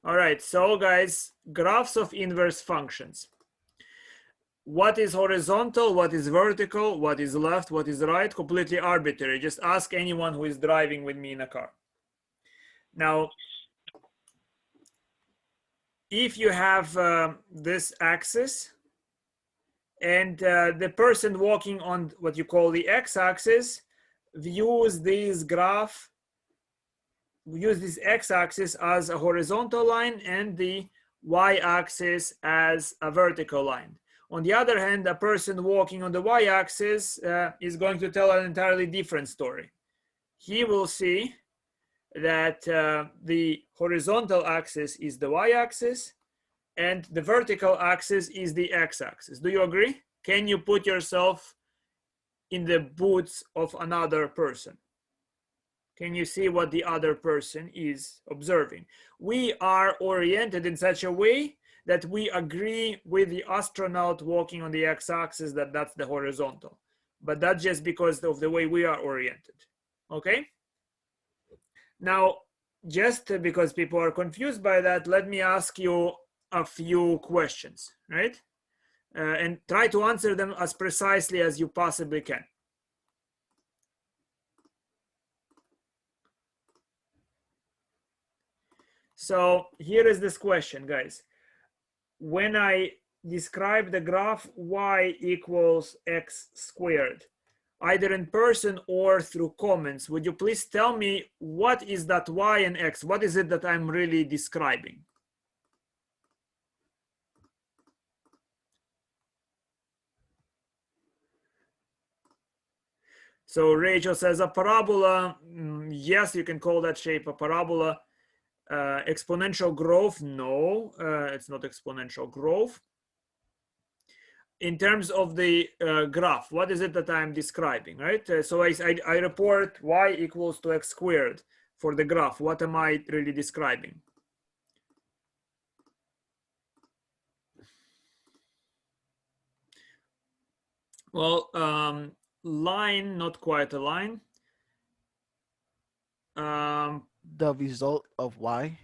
All right, so guys, graphs of inverse functions. What is horizontal, what is vertical, what is left, what is right, completely arbitrary. Just ask anyone who is driving with me in a car. Now, if you have this axis and the person walking on what you call the x-axis views this graph, use this x-axis as a horizontal line and the y-axis as a vertical line. On the other hand, a person walking on the y-axis is going to tell an entirely different story. He will see that the horizontal axis is the y-axis and the vertical axis is the x-axis. Do you agree? Can you put yourself in the boots of another person? Can you see what the other person is observing? We are oriented in such a way that we agree with the astronaut walking on the x-axis that that's the horizontal. But that's just because of the way we are oriented. Okay? Now, just because people are confused by that, let me ask you a few questions, right? And try to answer them as precisely as you possibly can. So here is this question, guys. When I describe the graph y equals x squared, either in person or through comments, would you please tell me what is that y and x? What is it that I'm really describing? So Rachel says a parabola. Yes, you can call that shape a parabola. Exponential growth, no, it's not exponential growth. In terms of the graph, what is it that I'm describing, right? So I report y equals to x squared for the graph. What am I really describing? Well, line, not quite a line. The result of y.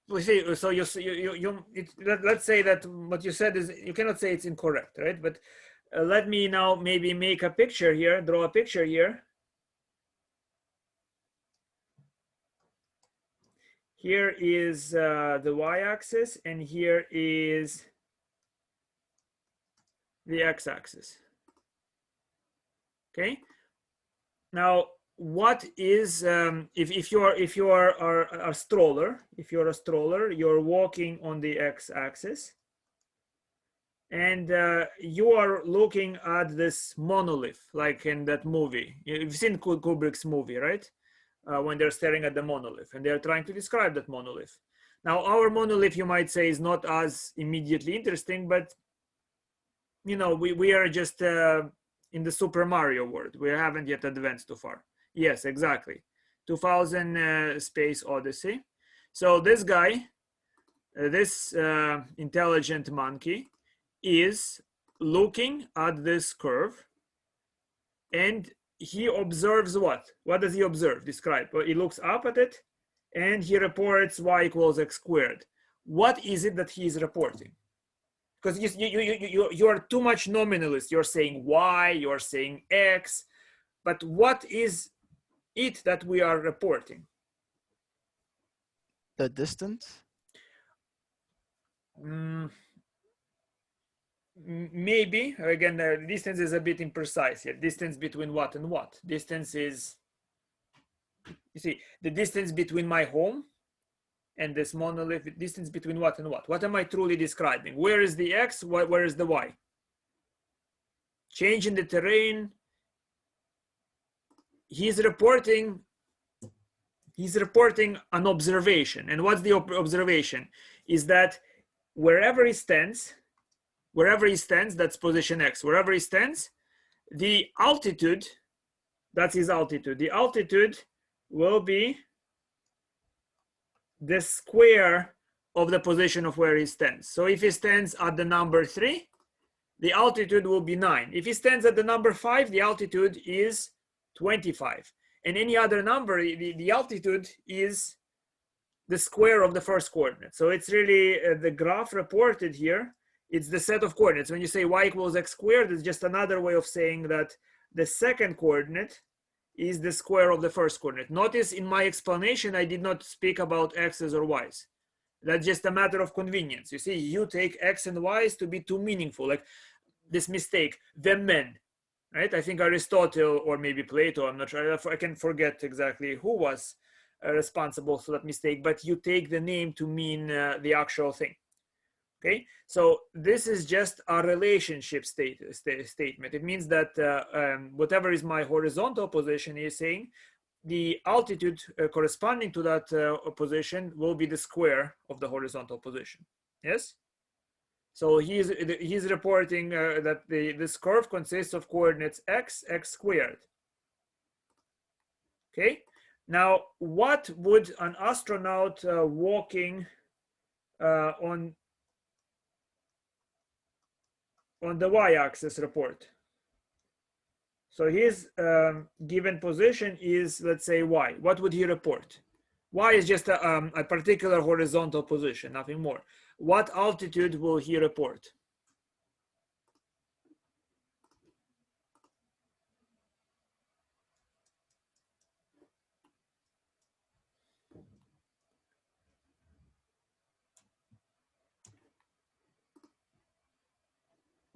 We see. So let's say that what you said is, you cannot say it's incorrect, right? But let me now maybe make a picture here, draw a picture here. Here is the y-axis, and here is the x-axis. Okay. Now, what is if you are a stroller? If you're a stroller, you're walking on the x-axis, and you are looking at this monolith, like in that movie. You've seen Kubrick's movie, right? When they're staring at the monolith and they're trying to describe that monolith. Now, our monolith, you might say, is not as immediately interesting, but you know, we are just in the Super Mario world. We haven't yet advanced too far. Yes, exactly. 2000 Space Odyssey. So this guy, this intelligent monkey, is looking at this curve, and he observes what? What does he observe? Describe. Well, he looks up at it, and he reports y equals x squared. What is it that he is reporting? Because you are too much nominalist. You're saying y, you're saying x, but what is it that we are reporting? The distance. Maybe, again, the distance is a bit imprecise here. Distance between what and what? Distance is, you see, the distance between my home and this monolith, distance between what and what? What am I truly describing? Where is the x? Where is the y? Change in the terrain. He's reporting an observation. And what's the observation? Is that wherever he stands, that's position x. Wherever he stands, the altitude, that's his altitude. The altitude will be the square of the position of where he stands. So if he stands at the number 3, the altitude will be 9. If he stands at the number 5, the altitude is 25. And any other number, the altitude is the square of the first coordinate. So it's really the graph reported here. It's the set of coordinates. When you say y equals x squared, it's just another way of saying that the second coordinate is the square of the first coordinate. Notice in my explanation, I did not speak about x's or y's. That's just a matter of convenience. You see, you take x and y's to be too meaningful, like this mistake, the men, right? I think Aristotle or maybe Plato, I'm not sure, I can forget exactly who was responsible for that mistake, but you take the name to mean the actual thing. Okay, so this is just a relationship statement. It means that whatever is my horizontal position is saying, the altitude corresponding to that position will be the square of the horizontal position. Yes. So he's reporting that this curve consists of coordinates x squared. Okay. Now, what would an astronaut walking on the y-axis report? So his given position is, let's say, y. What would he report? Y is just a particular horizontal position, nothing more. What altitude will he report?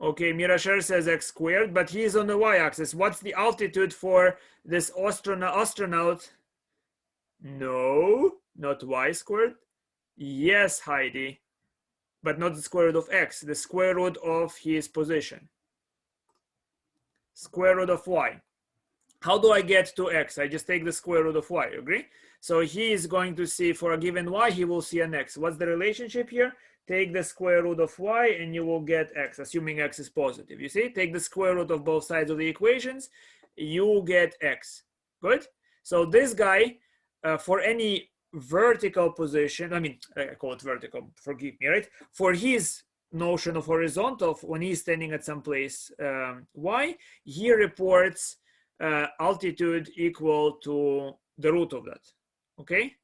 Okay, Mirasher says x squared, but he's on the y-axis. What's the altitude for this astronaut? No, not y squared. Yes, Heidi, but not the square root of x, the square root of his position. Square root of y. How do I get to x? I just take the square root of y, agree? So he is going to see, for a given y, he will see an x. What's the relationship here? Take the square root of y and you will get x, assuming x is positive. You see, take the square root of both sides of the equations, you get x. Good? So this guy, for any vertical position, I call it vertical, forgive me, right? For his notion of horizontal, when he's standing at some place y, he reports altitude equal to the root of that. Okay.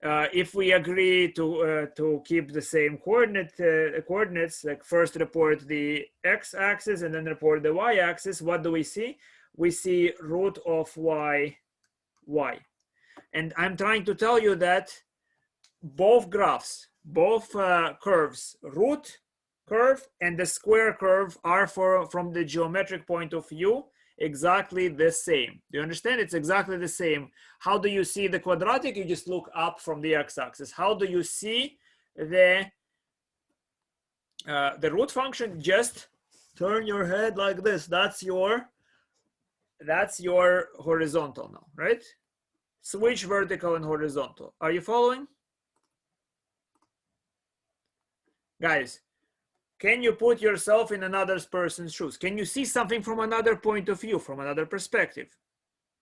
If we agree to keep the same coordinates, like first report the x-axis and then report the y-axis, what do we see? We see root of y. And I'm trying to tell you that both graphs, both curves, root curve and the square curve are from the geometric point of view exactly the same. Do you understand? It's exactly the same. How do you see the quadratic? You just look up from the x-axis. How do you see the root function? Just turn your head like this. That's your horizontal now, right? Switch vertical and horizontal. Are you following? Guys, can you put yourself in another person's shoes? Can you see something from another point of view, from another perspective?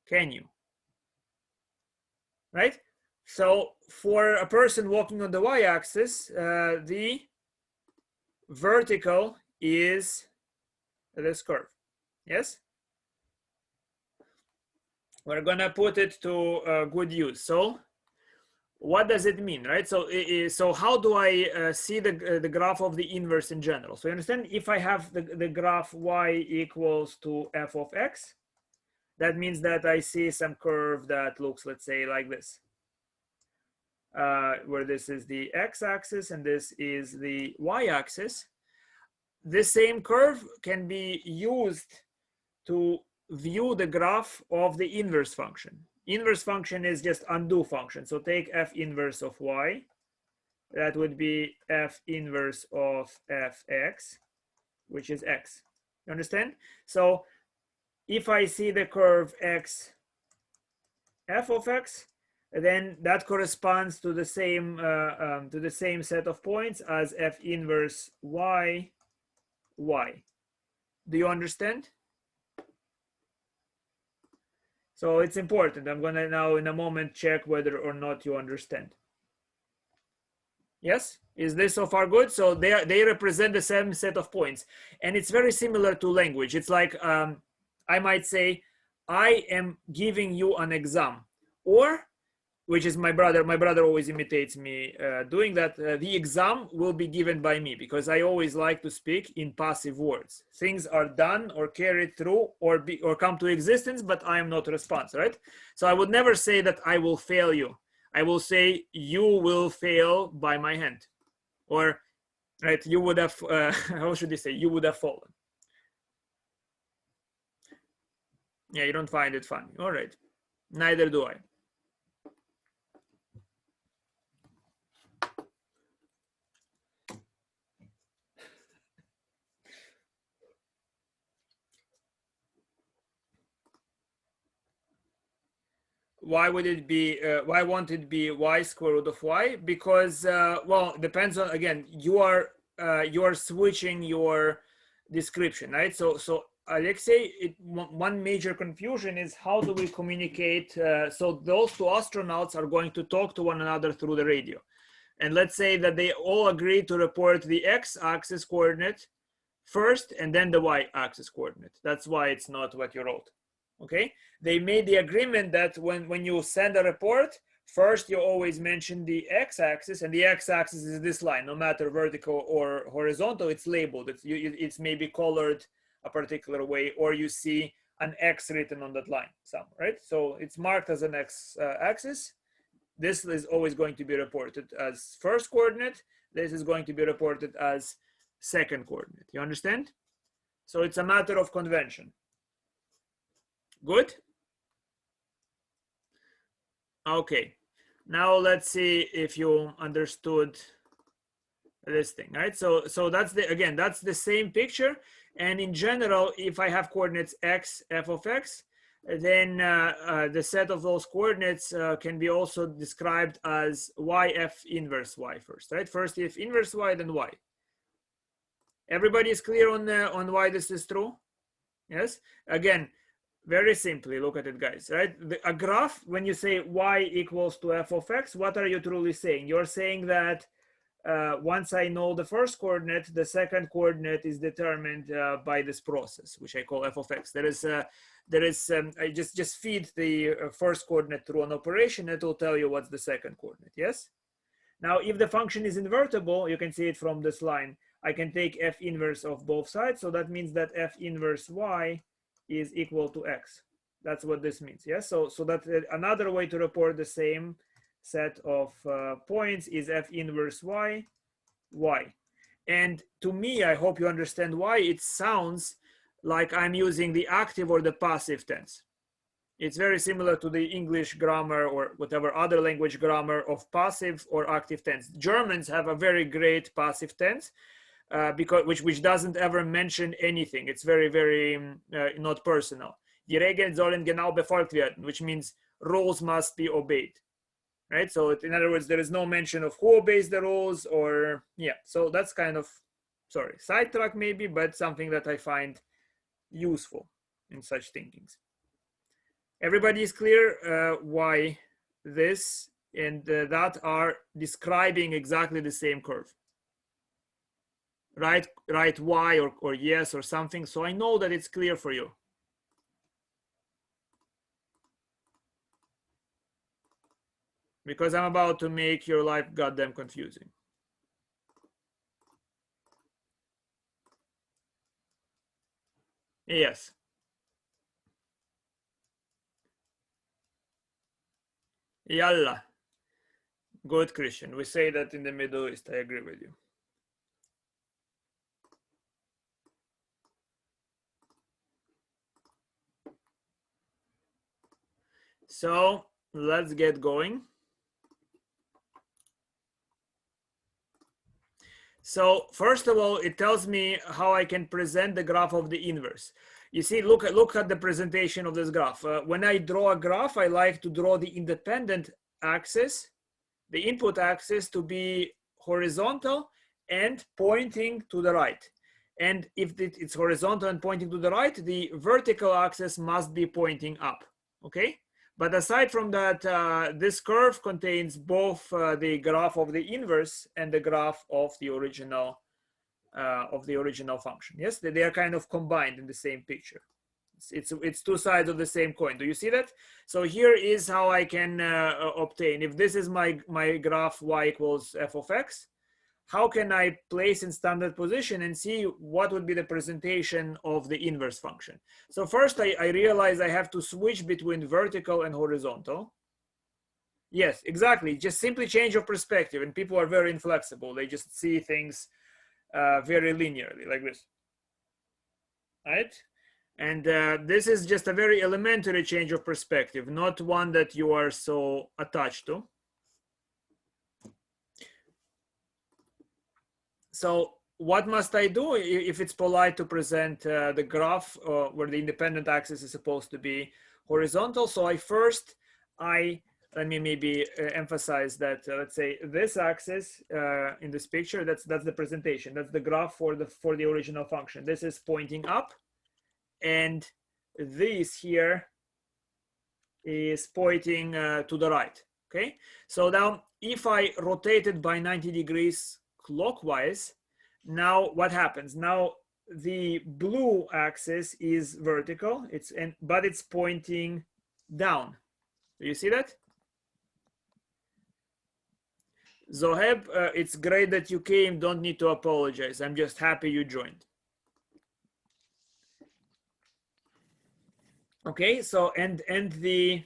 Can you? Right? So for a person walking on the y-axis, the vertical is this curve. Yes? We're gonna put it to good use. So what does it mean, right? So how do I see the graph of the inverse in general? So you understand, if I have the graph y equals to f of x, that means that I see some curve that looks, let's say, like this, where this is the x-axis and this is the y-axis. This same curve can be used to view the graph of the inverse function. Inverse function is just undo function. So take f inverse of y. That would be f inverse of fx, which is x. You understand? So if I see the curve x f of x, then that corresponds to the same set of points as f inverse y. Do you understand? So it's important. I'm going to now in a moment check whether or not you understand. Yes? Is this so far good? So they represent the same set of points. And it's very similar to language. It's like I might say, I am giving you an exam. Or which is my brother. My brother always imitates me doing that. The exam will be given by me because I always like to speak in passive words. Things are done or carried through or come to existence, but I am not responsible, right? So I would never say that I will fail you. I will say you will fail by my hand, or right, you would have. How should I say? You would have fallen. Yeah, you don't find it funny. All right, neither do I. Why would it be why won't it be y square root of y? Because well, it depends on, again, you are switching your description, right? So Alexei, one major confusion is how do we communicate. So those two astronauts are going to talk to one another through the radio, and let's say that they all agree to report the x-axis coordinate first and then the y-axis coordinate. That's why it's not what you wrote. Okay, they made the agreement that when you send a report, first you always mention the x-axis, and the x-axis is this line, no matter vertical or horizontal. It's labeled. It's maybe colored a particular way, or you see an x written on that line somewhere, right? So it's marked as an x-axis. This is always going to be reported as first coordinate. This is going to be reported as second coordinate. You understand? So it's a matter of convention. Good. Okay, now let's see if you understood this thing, right? So that's that's the same picture. And in general, if I have coordinates x, f of x, then the set of those coordinates can be also described as y f inverse y first, right? First f inverse y, then y. Everybody is clear on why this is true? Yes. Again, very simply, look at it, guys, right? A graph, when you say y equals to f of x, what are you truly saying? You're saying that once I know the first coordinate, the second coordinate is determined by this process, which I call f of x. I just feed the first coordinate through an operation, it will tell you what's the second coordinate, yes? Now, if the function is invertible, you can see it from this line, I can take f inverse of both sides. So that means that f inverse y is equal to x. That's what this means. Yes. So that another way to report the same set of points is f inverse y, y. And to me, I hope you understand why it sounds like I'm using the active or the passive tense. It's very similar to the English grammar or whatever other language grammar of passive or active tense. Germans have a very great passive tense. Which doesn't ever mention anything. It's very, very not personal. Die Regeln sollen genau befolgt werden, which means rules must be obeyed, right? So in other words, there is no mention of who obeys the rules, or yeah. So that's kind of, sorry, sidetrack maybe, but something that I find useful in such thinkings. Everybody is clear why this and that are describing exactly the same curve. Right y or yes or something, so I know that it's clear for you. Because I'm about to make your life goddamn confusing. Yes. Yalla. Good, Christian. We say that in the Middle East. I agree with you. So let's get going. So first of all, it tells me how I can present the graph of the inverse. You see, look at the presentation of this graph. When I draw a graph, I like to draw the independent axis, the input axis, to be horizontal and pointing to the right. And if it's horizontal and pointing to the right, the vertical axis must be pointing up, okay? But aside from that, this curve contains both the graph of the inverse and the graph of the original function. Yes, they are kind of combined in the same picture. It's two sides of the same coin. Do you see that? So here is how I can obtain, if this is my graph y equals f of x, how can I place in standard position and see what would be the presentation of the inverse function? So first I realize I have to switch between vertical and horizontal. Yes, exactly. Just simply change of perspective, and people are very inflexible. They just see things very linearly like this, right? And this is just a very elementary change of perspective, not one that you are so attached to. So what must I do if it's polite to present the graph where the independent axis is supposed to be horizontal? So let me maybe emphasize that let's say this axis in this picture, that's the presentation, that's the graph for the original function. This is pointing up, and this here is pointing to the right. Okay, so now if I rotate it by 90 degrees clockwise, now what happens? Now the blue axis is vertical, but it's pointing down. Do you see that? Zoheb, it's great that you came. Don't need to apologize. I'm just happy you joined. Okay, so and the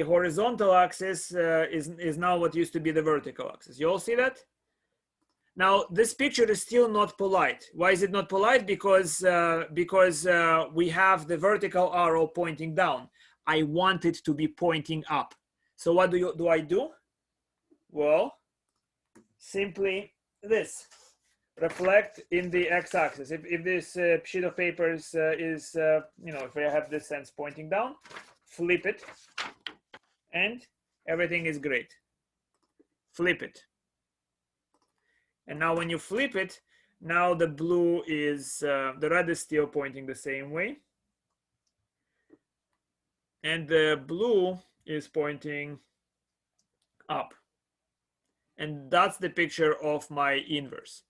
horizontal axis is now what used to be the vertical axis. You all see that? Now this picture is still not polite. Why is it not polite? Because we have the vertical arrow pointing down. I want it to be pointing up. So what do I do? Well, simply this. Reflect in the x-axis. If this sheet of paper is if I have this sense pointing down, flip it, and everything is great. Flip it. And now when you flip it, now the blue is, the red is still pointing the same way. And the blue is pointing up. And that's the picture of my inverse.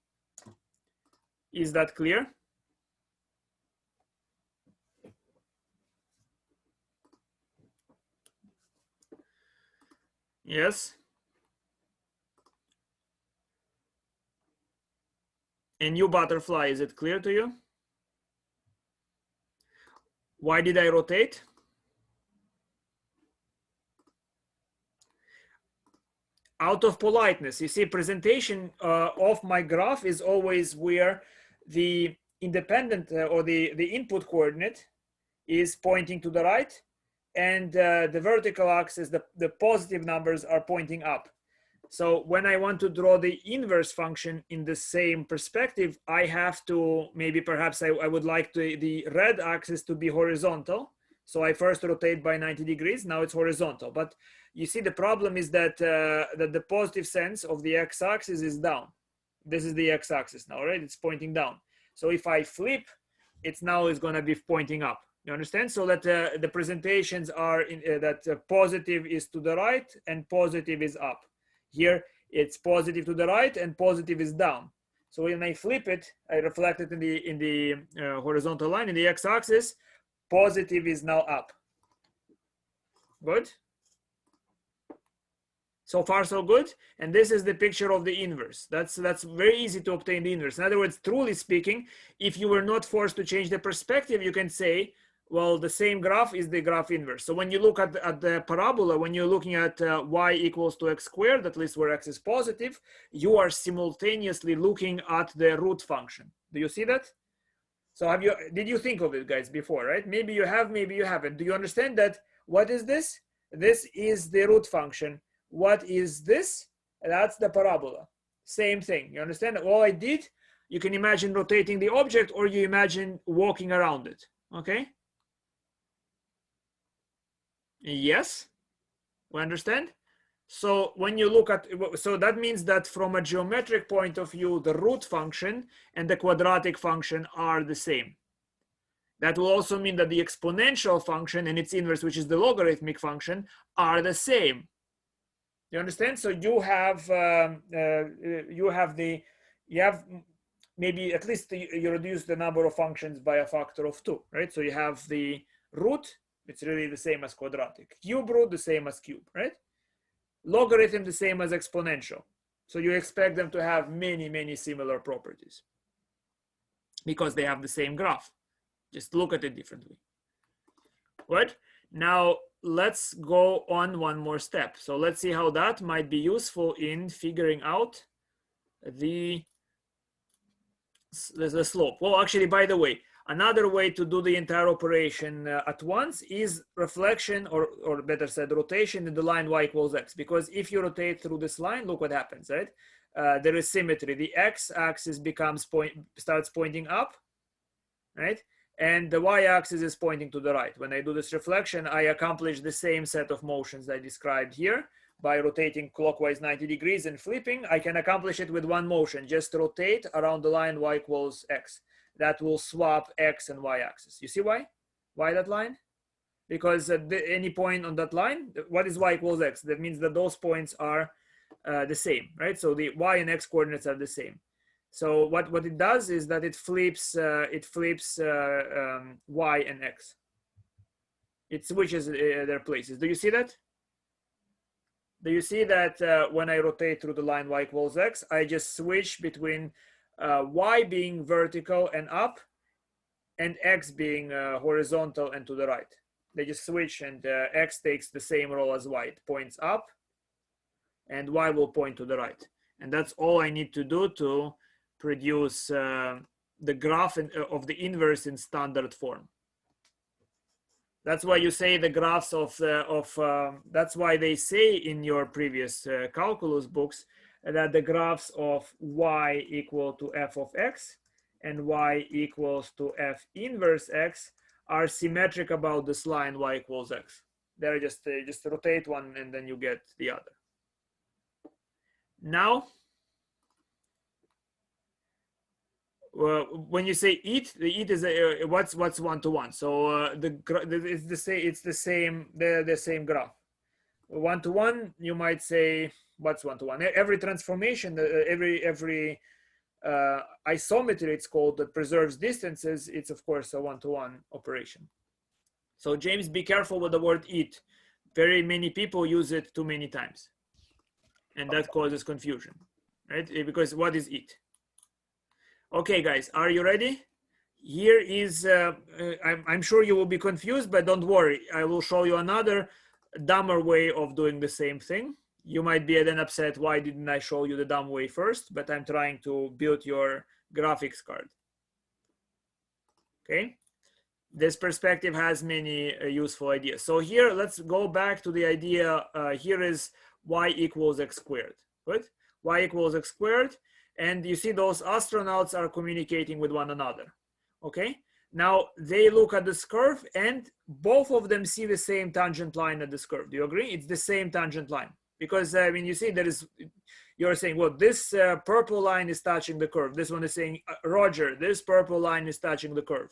Is that clear? Yes. And you, butterfly, is it clear to you? Why did I rotate? Out of politeness. You see, presentation of my graph is always where the independent or the input coordinate is pointing to the right, and the vertical axis, the positive numbers, are pointing up. So when I want to draw the inverse function in the same perspective, I have to, perhaps I would like the red axis to be horizontal. So I first rotate by 90 degrees, now it's horizontal. But you see, the problem is that, that the positive sense of the x-axis is down. This is the x-axis now, right? It's pointing down. So if I flip, it's now is going to be pointing up. You understand? So that the presentations are that positive is to the right and positive is up. Here it's positive to the right and positive is down. So when I flip it, I reflect it in the horizontal line in the x-axis. Positive is now up. Good. So far so good. And this is the picture of the inverse. That's very easy to obtain the inverse. In other words, truly speaking, if you were not forced to change the perspective, you can say, well, the same graph is the graph inverse. So when you look at the parabola, when you're looking at y equals to x squared, at least where x is positive, you are simultaneously looking at the root function. Do you see that? So did you think of it, guys, before, right? Maybe you have, maybe you haven't. Do you understand that? What is this? This is the root function. What is this? That's the parabola. Same thing. You understand? All I did, you can imagine rotating the object, or you imagine walking around it. Okay? Yes, we understand. So when you look at, so that means that from a geometric point of view, the root function and the quadratic function are the same. That will also mean that the exponential function and its inverse, which is the logarithmic function, are the same. You understand? So you have maybe at least you reduce the number of functions by a factor of 2, right? So you have the root, it's really the same as quadratic. Cube root, the same as cube, right? Logarithm, the same as exponential. So you expect them to have many, many similar properties because they have the same graph. Just look at it differently. Right? Now, let's go on one more step. So let's see how that might be useful in figuring out the slope. Well, actually, by the way, another way to do the entire operation at once is reflection, or better said, rotation in the line y equals x. Because if you rotate through this line, look what happens, right? There is symmetry. The x-axis starts pointing up, right? And the y-axis is pointing to the right. When I do this reflection, I accomplish the same set of motions I described here. By rotating clockwise 90 degrees and flipping, I can accomplish it with one motion. Just rotate around the line y equals x. That will swap x and y axis. You see why? Why that line? Because at any point on that line, what is y equals x? That means that those points are the same, right? So the y and x coordinates are the same. So what it does is that it flips y and x. It switches their places. Do you see that? Do you see that when I rotate through the line y equals x, I just switch between y being vertical and up and x being horizontal and to the right. They just switch, and x takes the same role as y. It points up and y will point to the right. And that's all I need to do to produce the graph of the inverse in standard form. That's why you say the graphs that's why they say in your previous calculus books that the graphs of y equal to f of x and y equals to f inverse x are symmetric about this line y equals x. They're just rotate one and then you get the other. Now, when you say eat, the eat is what's one to one. So it's the same graph. One to one, you might say what's one to one. Every transformation, every isometry, it's called, that preserves distances. It's of course a one-to-one operation. So James, be careful with the word eat. Very many people use it too many times, and that causes confusion, right? Because what is eat? Okay, guys, are you ready? Here is, I'm sure you will be confused, but don't worry. I will show you another dumber way of doing the same thing. You might be then upset, why didn't I show you the dumb way first? But I'm trying to build your graphics card. Okay, this perspective has many useful ideas. So here, let's go back to the idea. Here is y equals x squared, right? Y equals x squared. And you see those astronauts are communicating with one another, okay? Now they look at this curve and both of them see the same tangent line at this curve. Do you agree? It's the same tangent line. Because I mean, you see you're saying, well, this purple line is touching the curve. This one is saying, Roger, this purple line is touching the curve.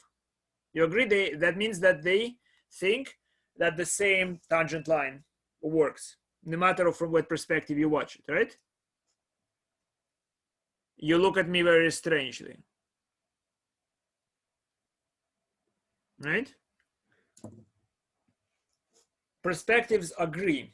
You agree? That means that they think that the same tangent line works, no matter from what perspective you watch it, right? You look at me very strangely, right? Perspectives agree.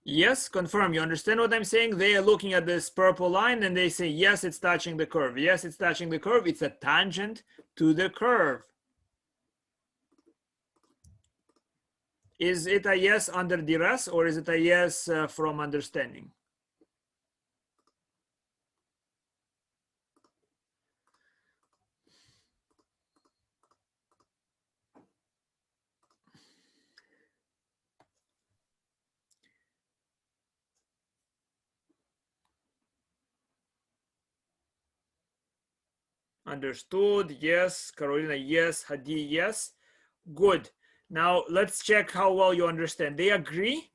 Yes, confirm. You understand what I'm saying? They are looking at this purple line and they say, yes, it's touching the curve. Yes, it's touching the curve. It's a tangent to the curve. Is it a yes under duress, or is it a yes from understanding? Understood. Yes. Carolina, yes. Hadi, yes. Good. Now let's check how well you understand. They agree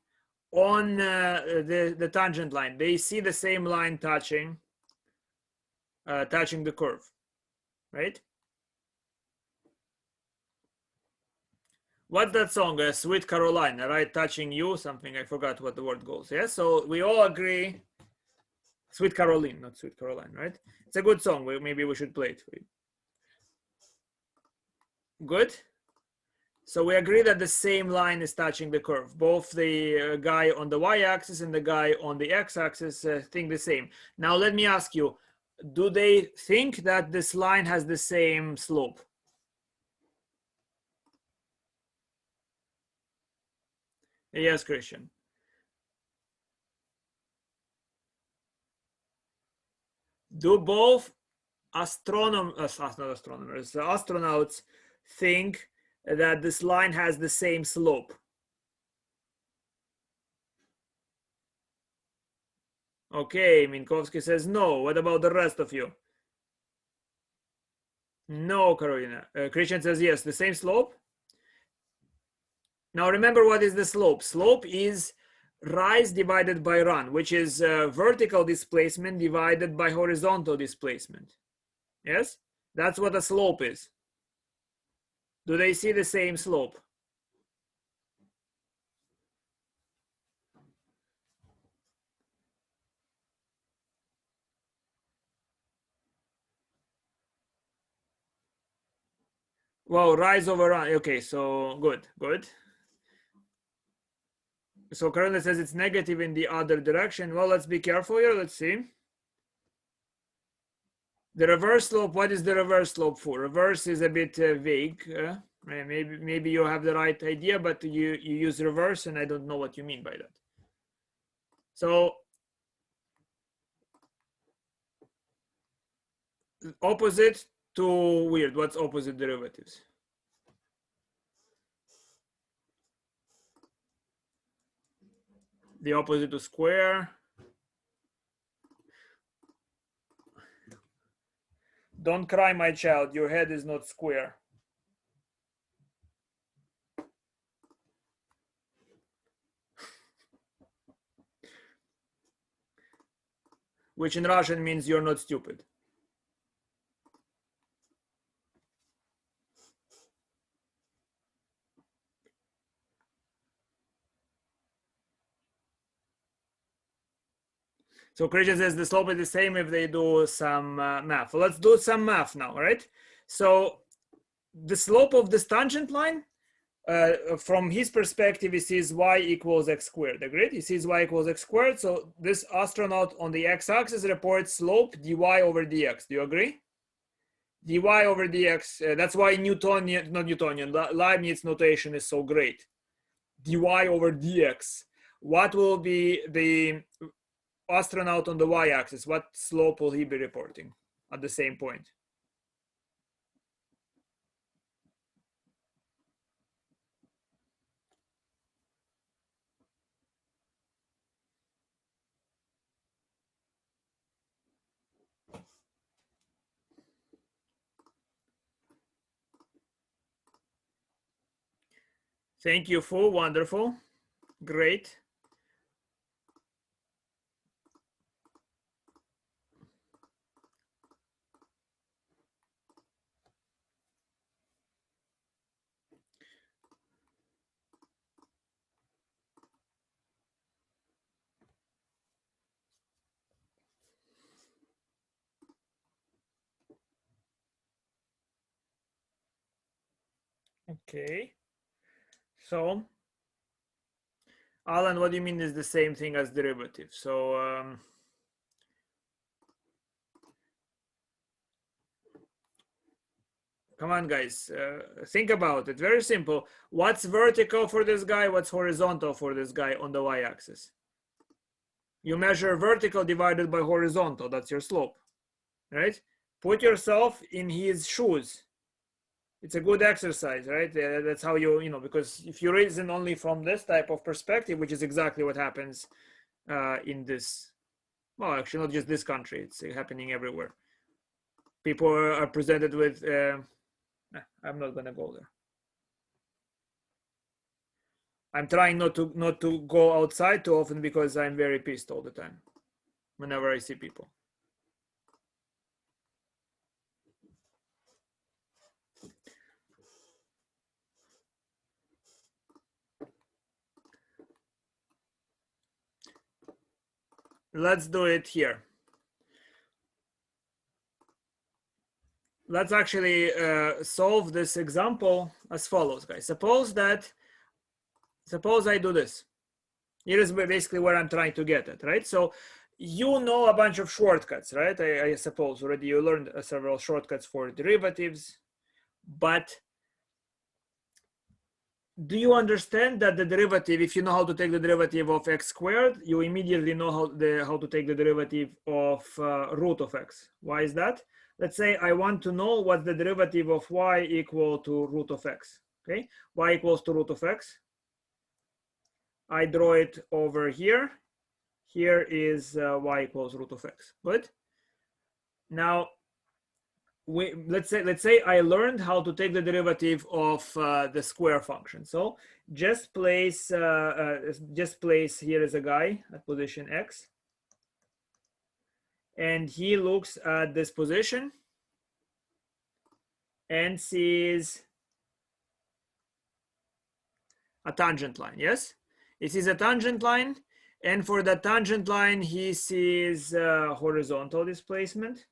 on the tangent line. They see the same line touching the curve, right? What's that song? Sweet Carolina, right? Touching you, something. I forgot what the word goes. Yeah, so we all agree. Sweet Caroline, not Sweet Caroline, right? It's a good song. Maybe we should play it for you. Good. So we agree that the same line is touching the curve. Both the guy on the y-axis and the guy on the x-axis think the same. Now let me ask you, do they think that this line has the same slope? Yes, Christian. Do both astronauts think that this line has the same slope? Okay, Minkowski says no. What about the rest of you? No, Carolina. Christian says yes, the same slope. Now remember, what is the slope? Slope is rise divided by run, which is vertical displacement divided by horizontal displacement. Yes, that's what a slope is. Do they see the same slope? Well, rise over run. Okay, so good. So currently says it's negative in the other direction. Well, let's be careful here. Let's see. The reverse slope, what is the reverse slope for? Reverse is a bit vague. Maybe you have the right idea, but you use reverse and I don't know what you mean by that. So opposite to weird. What's opposite derivatives? The opposite to square. Don't cry, my child. Your head is not square. Which in Russian means you're not stupid. So Christian says the slope is the same if they do some math. So let's do some math now, right? So the slope of this tangent line, from his perspective, he sees y equals x squared. Agreed? He sees y equals x squared. So this astronaut on the x-axis reports slope dy over dx. Do you agree? Dy over dx. That's why Leibniz notation is so great. Dy over dx. What will be the astronaut on the y-axis? What slope will he be reporting at the same point? Thank you, Fu. Wonderful. Great. Okay. So, Alan, what do you mean is the same thing as derivative? So, come on, guys. Think about it. Very simple. What's vertical for this guy? What's horizontal for this guy on the y-axis? You measure vertical divided by horizontal. That's your slope, right? Put yourself in his shoes. It's a good exercise, right? That's how you because if you reason only from this type of perspective, which is exactly what happens in this, well, actually not just this country, it's happening everywhere. People are presented with, I'm not gonna go there. I'm trying not to go outside too often because I'm very pissed all the time whenever I see people. let's do it here. Let's actually solve this example as follows, guys. Suppose I do this. Here is basically where I'm trying to get at, right? So you know a bunch of shortcuts, right? I suppose already you learned several shortcuts for derivatives, but do you understand that the derivative, if you know how to take the derivative of x squared, you immediately know how to take the derivative of root of x? Why is that? Let's say I want to know what the derivative of y equal to root of x, okay? Y equals to root of x. I draw it over here. Here is y equals root of x. Good. Now, let's say I learned how to take the derivative of the square function. So just place here is a guy at position x, and he looks at this position and sees a tangent line. Yes, he sees a tangent line, and for the tangent line he sees horizontal displacement,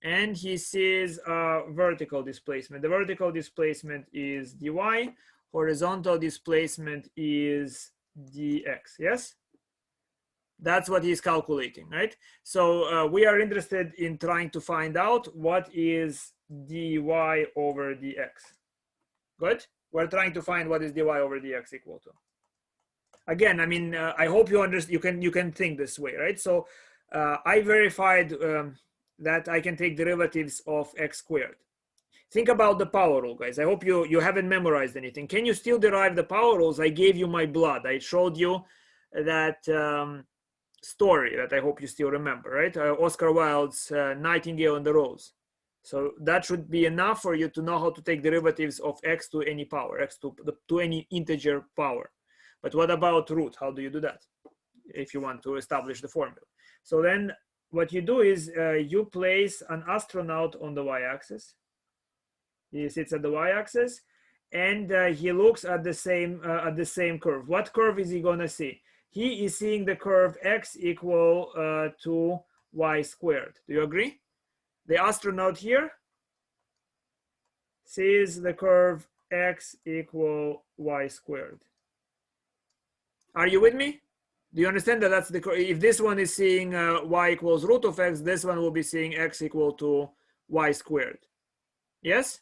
and he sees vertical displacement. The vertical displacement is dy, horizontal displacement is dx. Yes, that's what he's calculating, right? So we are interested in trying to find out what is dy over dx. Good. We're trying to find what is dy over dx equal to. Again, I mean, I hope you understand. You can think this way, right? So I verified that I can take derivatives of x squared. Think about the power rule, guys. I hope you haven't memorized anything. Can you still derive the power rules? I gave you my blood. I showed you that story that I hope you still remember, right? Oscar Wilde's Nightingale and the Rose. So that should be enough for you to know how to take derivatives of x to any power, x to any integer power. But what about root? How do you do that if you want to establish the formula? So then what you do is you place an astronaut on the y-axis. He sits at the y-axis, and he looks at the same curve. What curve is he gonna see? He is seeing the curve x equal to y squared. Do you agree? The astronaut here sees the curve x equal y squared. Are you with me? Do you understand that that's the, if this one is seeing y equals root of x, this one will be seeing x equal to y squared. Yes?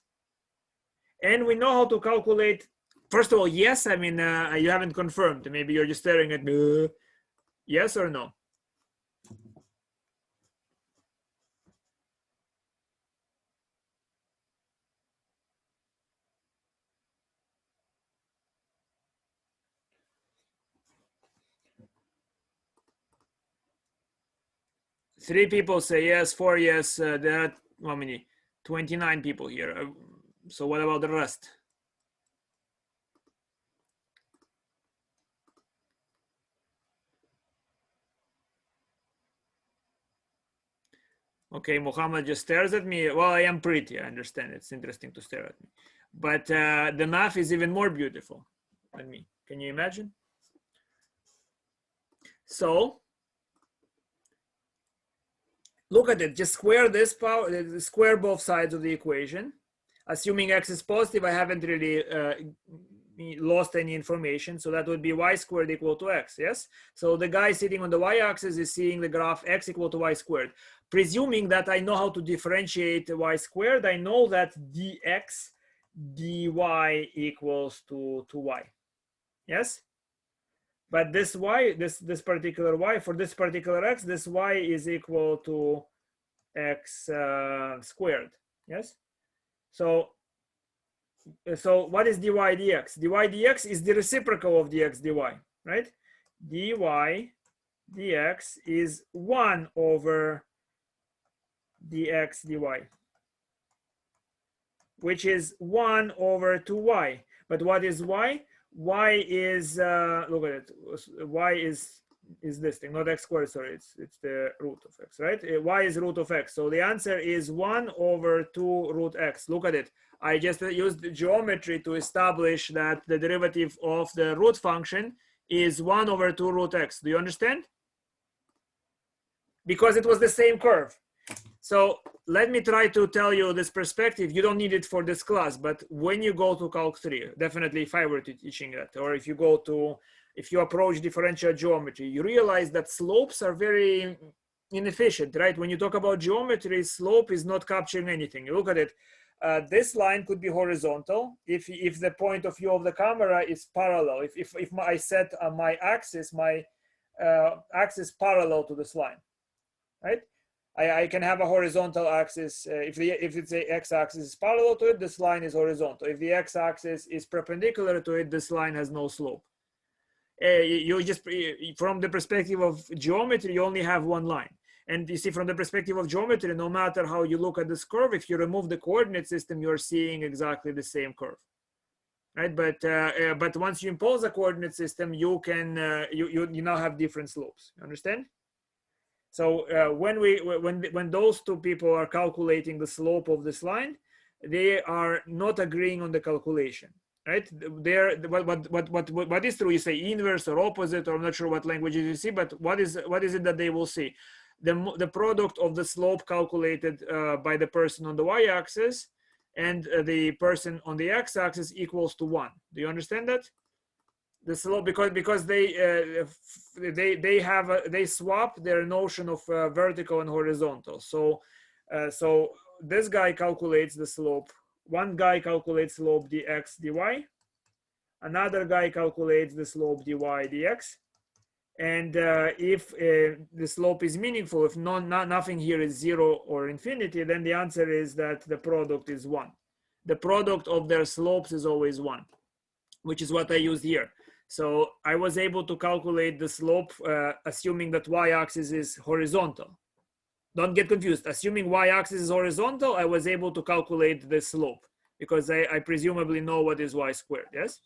And we know how to calculate. First of all, yes. I mean, you haven't confirmed. Maybe you're just staring at me. Yes or no? Three people say yes, 4 yes. There are how many? 29 people here. So what about the rest? Okay, Muhammad just stares at me. Well, I am pretty. I understand. It's interesting to stare at me. But the math is even more beautiful than me. Can you imagine? So look at it. Just square this power, square both sides of the equation. Assuming x is positive, I haven't really lost any information. So that would be y squared equal to x, yes? So the guy sitting on the y-axis is seeing the graph x equal to y squared. Presuming that I know how to differentiate y squared, I know that dx dy equals to y, yes? But this y, this particular y, for this particular x, this y is equal to x squared, yes? So what is dy dx? Dy dx is the reciprocal of dx dy, right? Dy dx is 1 over dx dy, which is 1 over 2y. But what is y? Y is, look at it, y is this thing, not x squared, sorry, it's the root of x, right? Y is root of x. So the answer is 1 over 2 root x. Look at it. I just used geometry to establish that the derivative of the root function is 1 over 2 root x. Do you understand? because it was the same curve. So let me try to tell you this perspective. You don't need it for this class, but when you go to Calc 3, definitely if I were teaching that, or if you approach differential geometry, you realize that slopes are very inefficient, right? When you talk about geometry, slope is not capturing anything. You look at it. This line could be horizontal if the point of view of the camera is parallel. If I set my axis parallel to this line, right? I can have a horizontal axis. If it's a x-axis is parallel to it, this line is horizontal. If the x-axis is perpendicular to it, this line has no slope. You just, from the perspective of geometry, you only have one line. And you see, from the perspective of geometry, no matter how you look at this curve, if you remove the coordinate system, you're seeing exactly the same curve, right? But once you impose a coordinate system, you can you now have different slopes. Understand? So when those two people are calculating the slope of this line, they are not agreeing on the calculation, right? What is true? You say inverse or opposite, or I'm not sure what languages you see, but what is it that they will see? The product of the slope calculated by the person on the y-axis and the person on the x-axis equals to 1. Do you understand that? The slope, because they swap their notion of vertical and horizontal. So this guy calculates the slope. One guy calculates slope dx dy. Another guy calculates the slope dy dx. And if the slope is meaningful, if nothing here is 0 or infinity, then the answer is that the product is 1. The product of their slopes is always 1, which is what I used here. So I was able to calculate the slope, assuming that y-axis is horizontal. Don't get confused. Assuming y-axis is horizontal, I was able to calculate the slope because I presumably know what is y squared, yes?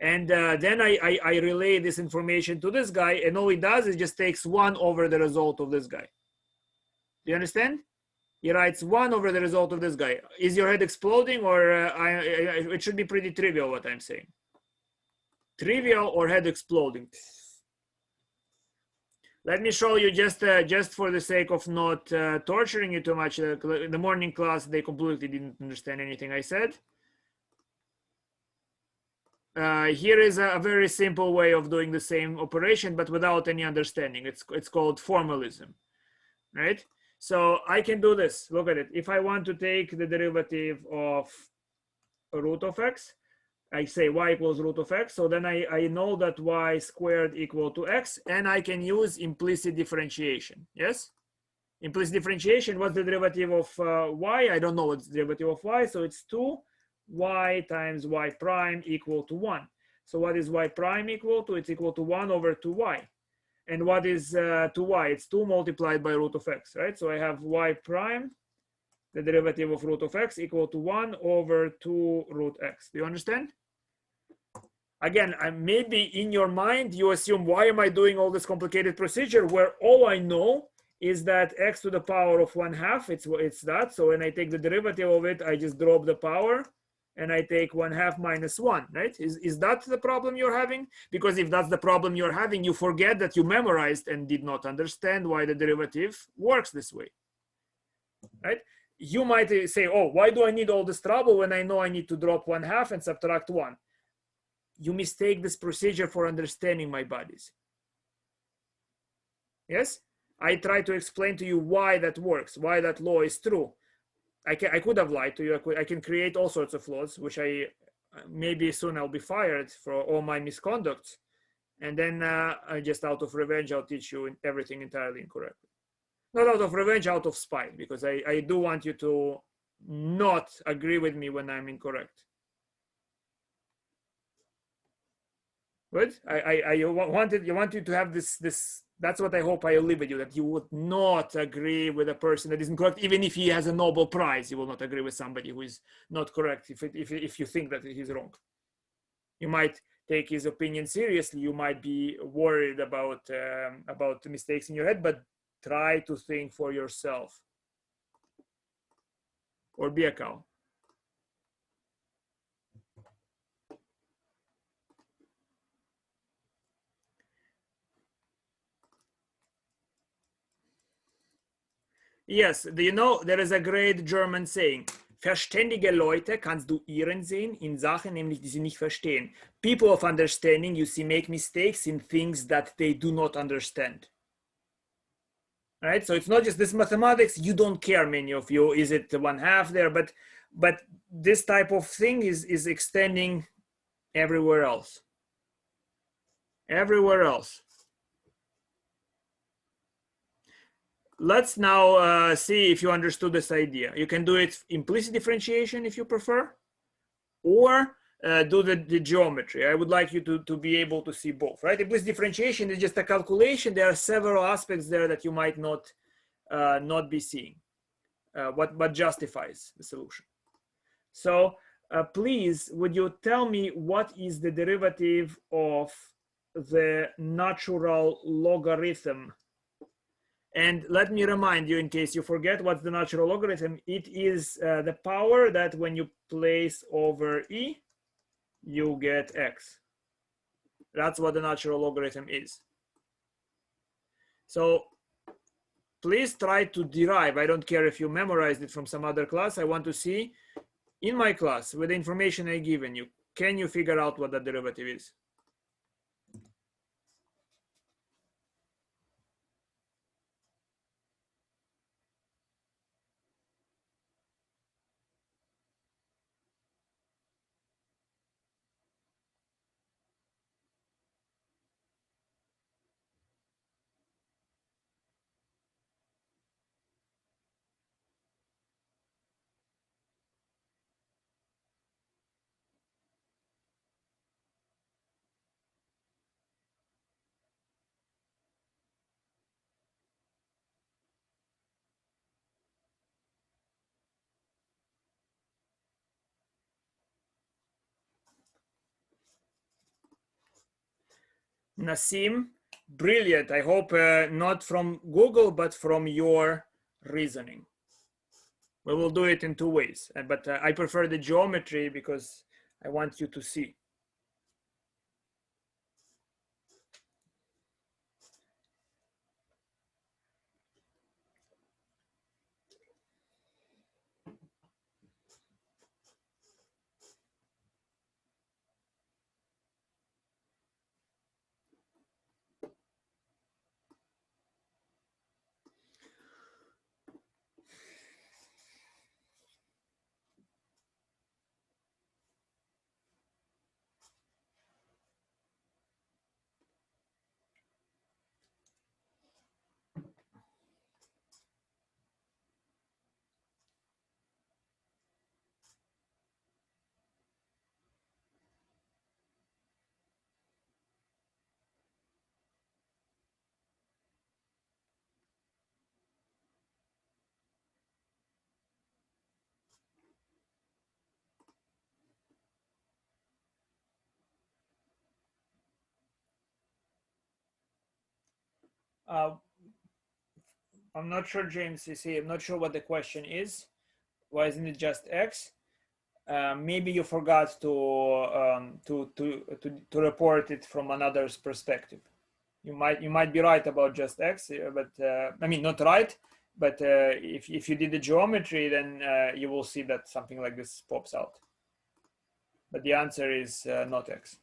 And then I relay this information to this guy, and all he does is just takes 1 over the result of this guy. Do you understand? He writes 1 over the result of this guy. Is your head exploding, or it should be pretty trivial what I'm saying? Trivial or head exploding? Let me show you just for the sake of not torturing you too much. In the morning class, they completely didn't understand anything I said. Here is a very simple way of doing the same operation, but without any understanding. It's called formalism, right? So I can do this. Look at it. If I want to take the derivative of root of x, I say y equals root of x. So then I know that y squared equal to x, and I can use implicit differentiation. Yes? Implicit differentiation, what's the derivative of y? I don't know what's the derivative of y. So it's 2y times y prime equal to 1. So what is y prime equal to? It's equal to 1 over 2y. And what is 2y? It's 2 multiplied by root of x, right? So I have y prime, the derivative of root of x, equal to 1 over 2 root x. Do you understand? Again, maybe in your mind, you assume, why am I doing all this complicated procedure where all I know is that x to the power of 1/2, it's that. So when I take the derivative of it, I just drop the power and I take 1/2 minus 1, right? Is that the problem you're having? Because if that's the problem you're having, you forget that you memorized and did not understand why the derivative works this way, right? You might say, oh, why do I need all this trouble when I know I need to drop 1/2 and subtract 1? You mistake this procedure for understanding my bodies. Yes? I try to explain to you why that works, why that law is true. I could have lied to you. I can create all sorts of laws, which maybe soon I'll be fired for all my misconducts. And then just out of revenge, I'll teach you everything entirely incorrectly. Not out of revenge, out of spite, because I do want you to not agree with me when I'm incorrect. Good. You wanted to have this. That's what I hope I leave with you, that you would not agree with a person that isn't correct, even if he has a Nobel Prize. You will not agree with somebody who is not correct if you think that he's wrong. You might take his opinion seriously. You might be worried about the mistakes in your head, but try to think for yourself. Or be a cow. Yes, do you know, there is a great German saying, verständige Leute kannst du irren sehen in Sachen, nämlich die sie nicht verstehen. People of understanding, you see, make mistakes in things that they do not understand. Right? So it's not just this mathematics, you don't care, many of you, is it 1/2 there, but this type of thing is extending everywhere else. Everywhere else. Let's now see if you understood this idea. You can do it implicit differentiation if you prefer, or do the geometry. I would like you to be able to see both, right? Implicit differentiation is just a calculation. There are several aspects there that you might not be seeing, what justifies the solution. So please, would you tell me what is the derivative of the natural logarithm? And let me remind you, in case you forget, what's the natural logarithm? It is the power that when you place over e, you get x. That's what the natural logarithm is. So please try to derive. I don't care if you memorized it from some other class. I want to see in my class, with the information I've given you, can you figure out what the derivative is? Nassim, brilliant. I hope not from Google, but from your reasoning. We will do it in two ways, but I prefer the geometry because I want you to see. Uh, I'm not sure, James. You see, I'm not sure what the question is. Why isn't it just x? Maybe you forgot to report it from another's perspective. You might be right about just x, but I mean not right. But if you did the geometry, then you will see that something like this pops out. But the answer is not x.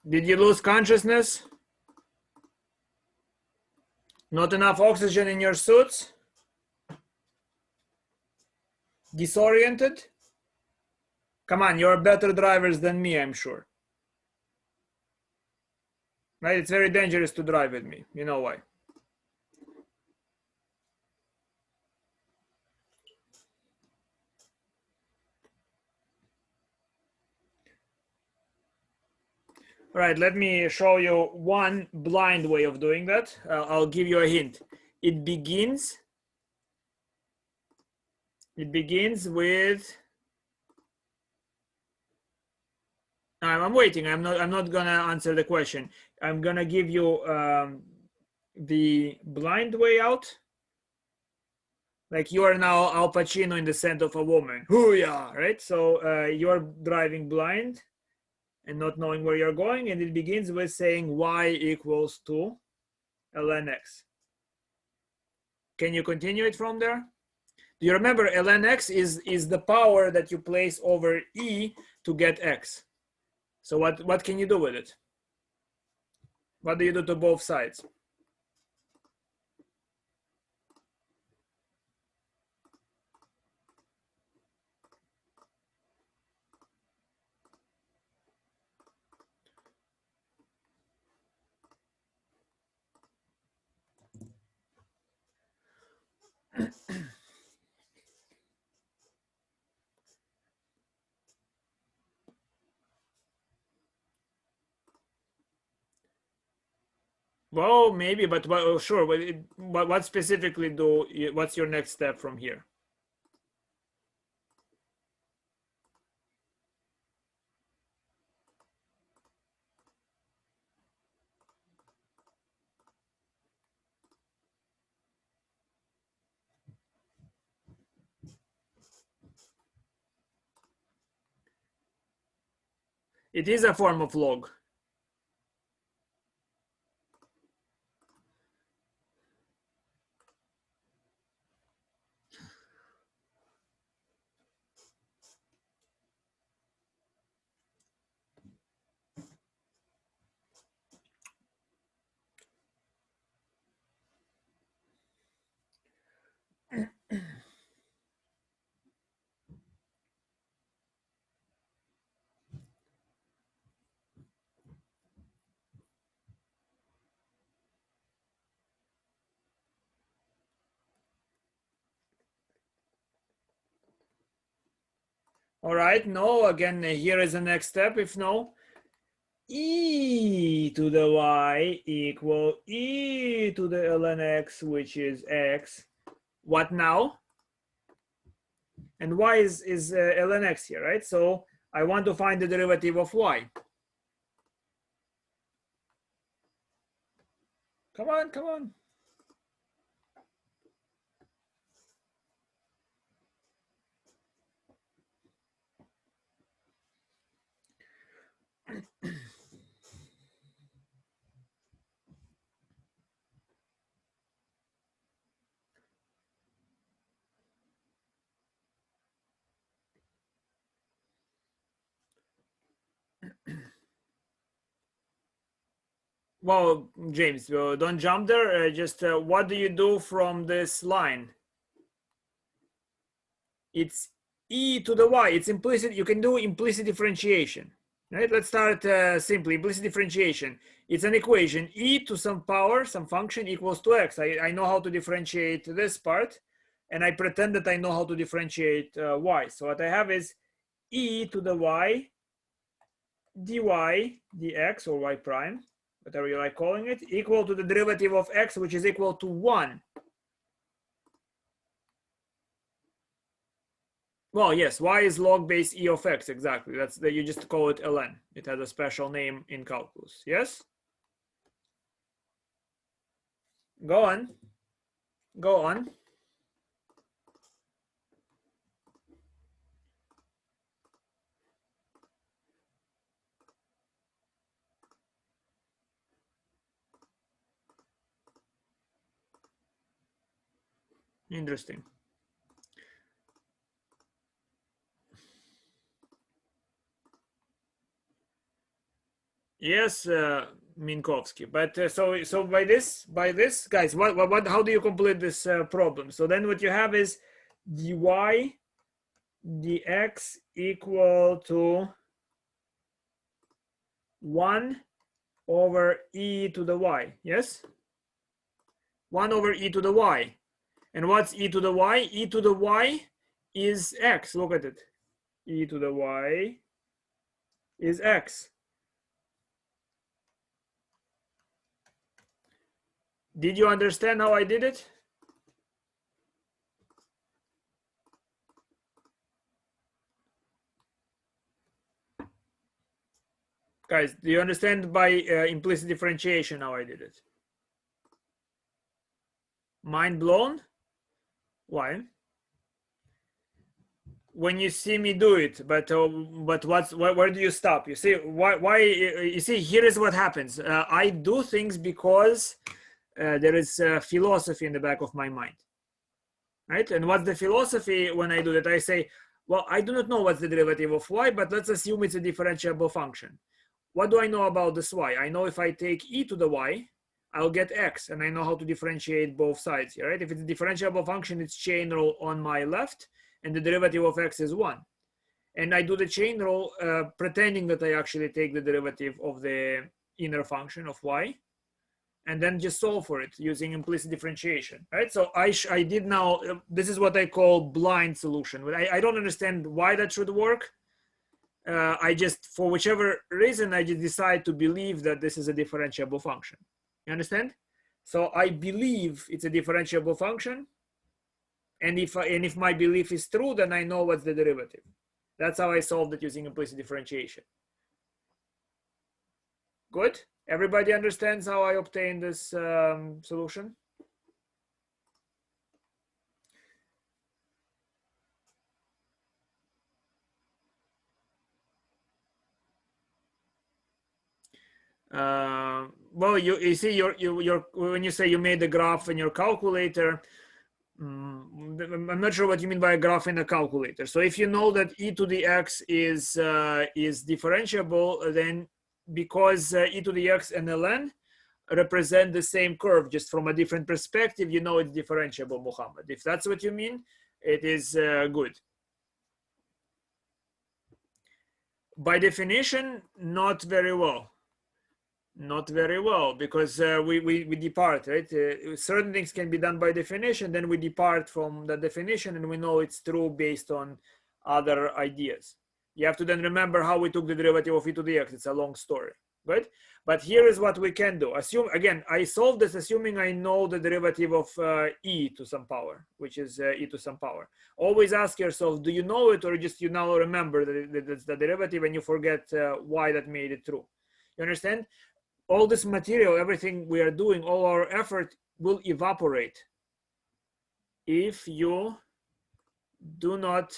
Did you lose consciousness? Not enough oxygen in your suits? Disoriented? Come on, you're better drivers than me, I'm sure. Right? It's very dangerous to drive with me. You know why. All right, let me show you one blind way of doing that. I'll give you a hint. It begins with. I'm waiting. I'm not gonna answer the question. I'm gonna give you the blind way out. Like you are now Al Pacino in The Scent of a Woman. Hoo-yah, right? So you're driving blind and not knowing where you're going, and it begins with saying y equals to ln x. Can you continue it from there? Do you remember ln x is the power that you place over e to get x? So what can you do with it? What do you do to both sides? Well, maybe, but well, sure. But what specifically what's your next step from here? It is a form of log. All right, no, again, here is the next step. If no, e to the y equal e to the ln x, which is x. What now? And y is ln x here, right? So I want to find the derivative of y. Come on, come on. Well, James, don't jump there. Just what do you do from this line? It's e to the y. It's implicit. You can do implicit differentiation. Right? Let's start simply. Implicit differentiation. It's an equation. E to some power, some function equals to x. I know how to differentiate this part, and I pretend that I know how to differentiate y. So what I have is e to the y dy dx, or y prime, whatever you like calling it, equal to the derivative of x, which is equal to 1. Well, yes, y is log base e of x, exactly. That's that, you just call it ln. It has a special name in calculus. Yes? Go on. Go on. Interesting. Yes, Minkowski. But so by this, guys, how do you complete this problem? So then what you have is dy dx equal to 1 over e to the y. Yes, 1 over e to the y. And what's e to the y? E to the y is x. Look at it. E to the y is x. Did you understand how I did it? Guys, do you understand by implicit differentiation how I did it? Mind blown? Why? When you see me do it, but where do you stop? You see why you see, here is what happens. I do things because there is philosophy in the back of my mind, right? And what's the philosophy when I do that? I say, well, I do not know what's the derivative of y, but let's assume it's a differentiable function. What do I know about this y? I know if I take e to the y, I'll get x, and I know how to differentiate both sides here, right? If it's a differentiable function, it's chain rule on my left, and the derivative of x is 1. And I do the chain rule pretending that I actually take the derivative of the inner function of y, and then just solve for it using implicit differentiation, right? So I did now, this is what I call blind solution. But I don't understand why that should work. I just, for whichever reason, I just decide to believe that this is a differentiable function. You understand? So I believe it's a differentiable function. And if my belief is true, then I know what's the derivative. That's how I solved it using implicit differentiation. Good? Everybody understands how I obtained this solution? Well, you see, when you say you made the graph in your calculator, I'm not sure what you mean by a graph in a calculator. So if you know that e to the x is differentiable, then because e to the x and ln represent the same curve, just from a different perspective, you know it's differentiable, Muhammad. If that's what you mean, it is good. By definition, not very well. Not very well, because we depart, right? Certain things can be done by definition, then we depart from the definition, and we know it's true based on other ideas. You have to then remember how we took the derivative of e to the x. It's a long story, right? But here is what we can do. Assume, again, I solved this assuming I know the derivative of e to some power, which is e to some power. Always ask yourself, do you know it, or just you now remember that it's the derivative and you forget why that made it true? You understand? All this material, everything we are doing, all our effort will evaporate if you do not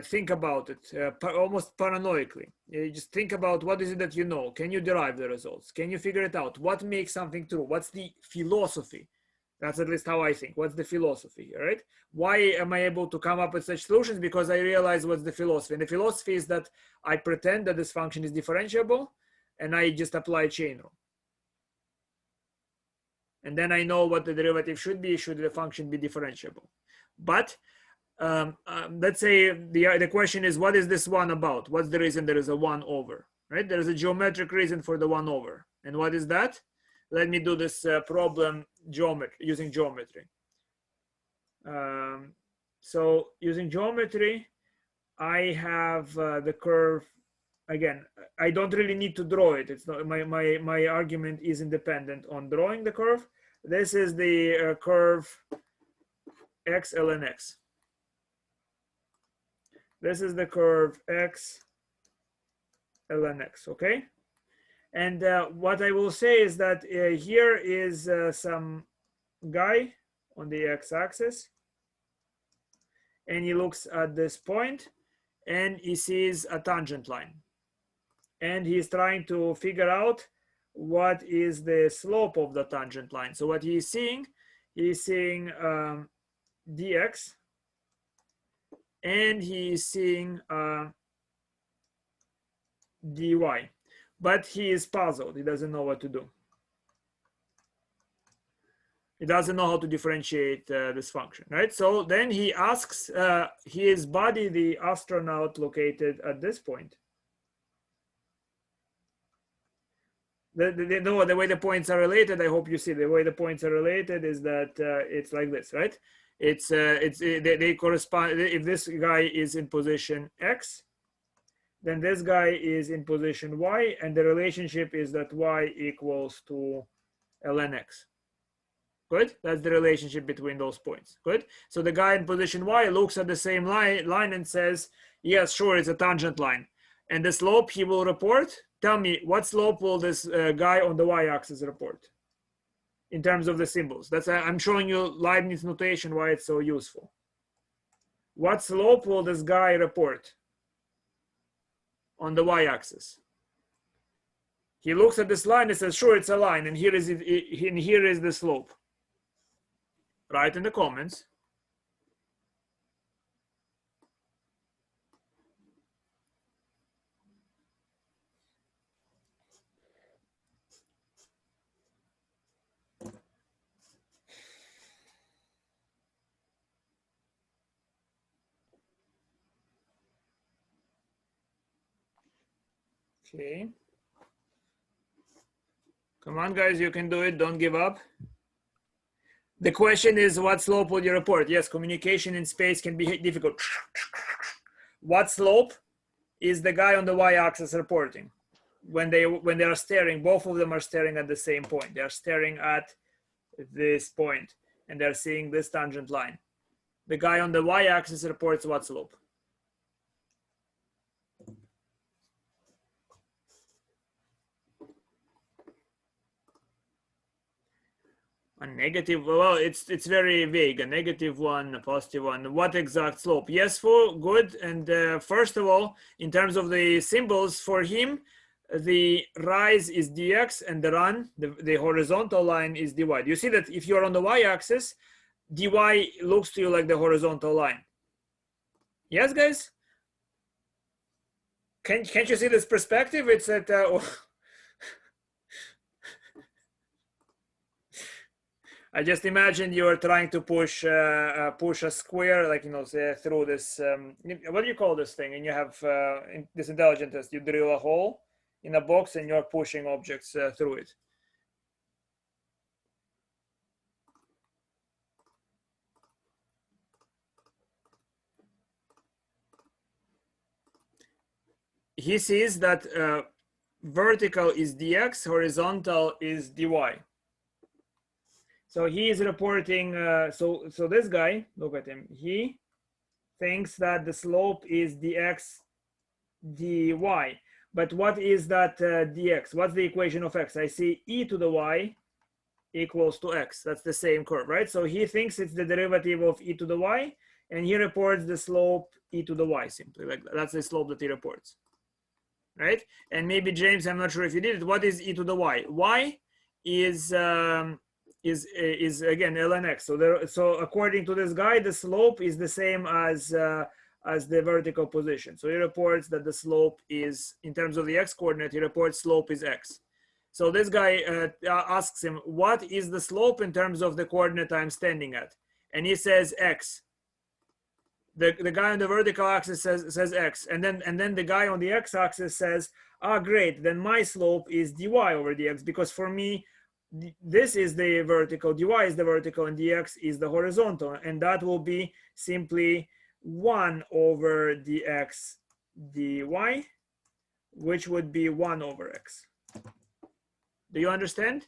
think about it almost paranoidally. You just think about what is it that you know. Can you derive the results? Can you figure it out? What makes something true? What's the philosophy? That's at least how I think. What's the philosophy, right? Why am I able to come up with such solutions? Because I realize what's the philosophy. And the philosophy is that I pretend that this function is differentiable, and I just apply chain rule. And then I know what the derivative should be, should the function be differentiable. But let's say the question is, what is this 1 about? What's the reason there is a 1 over, right? There is a geometric reason for the 1 over. And what is that? Let me do this problem using geometry. So using geometry, I have the curve. Again, I don't really need to draw it. It's not my argument is independent on drawing the curve. This is the curve x ln x. This is the curve x ln x, okay? And what I will say is that here is some guy on the x-axis, and he looks at this point, and he sees a tangent line. And he's trying to figure out what is the slope of the tangent line. So what he's seeing dx, and he's seeing dy. but he is puzzled. He doesn't know what to do. He doesn't know how to differentiate this function, right? So then he asks his buddy, the astronaut located at this point. The way the points are related, I hope you see the way the points are related is that it's like this, right? They correspond. If this guy is in position X, then this guy is in position Y, and the relationship is that Y equals to ln X. Good. That's the relationship between those points. Good. So the guy in position Y looks at the same line and says, yes, sure, it's a tangent line. And the slope he will report, tell me, what slope will this guy on the Y-axis report in terms of the symbols? I'm showing you Leibniz notation, why it's so useful. What slope will this guy report on the Y-axis? He looks at this line and says, sure, it's a line, and here is the slope. Write in the comments. Okay. Come on, guys, you can do it. Don't give up. The question is, what slope will you report? Yes, communication in space can be difficult. What slope is the guy on the Y-axis reporting? When they are staring, both of them are staring at the same point. They are staring at this point, and they're seeing this tangent line. The guy on the Y-axis reports what slope? A negative, well, it's very vague. A negative one, a positive one. What exact slope? Yes, for good. And first of all, in terms of the symbols for him, the rise is dx and the run, the horizontal line is dy. You see that if you're on the y-axis, dy looks to you like the horizontal line. Yes, guys? Can't you see this perspective? It's at I just imagine you are trying to push a square, like, say, through this. What do you call this thing? And you have this intelligent test. You drill a hole in a box and you're pushing objects through it. He sees that vertical is dx, horizontal is dy. So he is reporting, so this guy, look at him, he thinks that the slope is dx dy. But what is that dx? What's the equation of x? I see e to the y equals to x. That's the same curve, right? So he thinks it's the derivative of e to the y, and he reports the slope e to the y simply. Like that's the slope that he reports, right? And maybe James, I'm not sure if you did it. What is e to the y? Y is again ln x. So according to this guy, the slope is the same as the vertical position. So he reports that the slope is, in terms of the x coordinate, he reports slope is x. So this guy asks him, what is the slope in terms of the coordinate I'm standing at? And he says x. The guy on the vertical axis says x, and then the guy on the x-axis says, great, then my slope is dy over dx, because for me this is the vertical, dy is the vertical, and dx is the horizontal, and that will be simply 1 over dx dy, which would be 1 over x. Do you understand?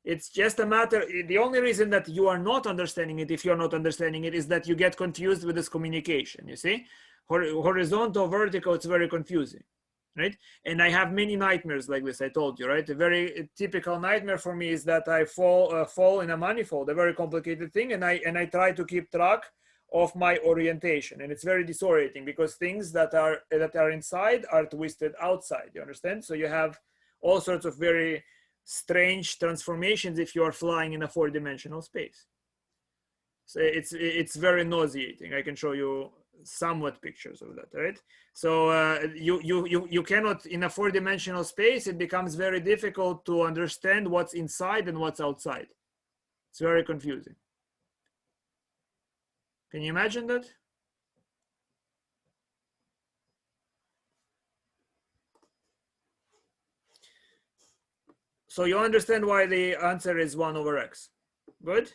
It's just a matter, the only reason that you are not understanding it, if you're not understanding it, is that you get confused with this communication, you see? Horizontal, vertical, it's very confusing, right? And I have many nightmares like this, I told you, right? A very typical nightmare for me is that I fall in a manifold, a very complicated thing, and I try to keep track of my orientation, and it's very disorienting because things that are inside are twisted outside, you understand? So you have all sorts of very strange transformations if you are flying in a 4-dimensional space. So it's very nauseating. I can show you somewhat pictures of that, right? So you cannot, in a four-dimensional space, it becomes very difficult to understand what's inside and what's outside. It's very confusing. Can you imagine that? So you understand why the answer is 1 over x. Good.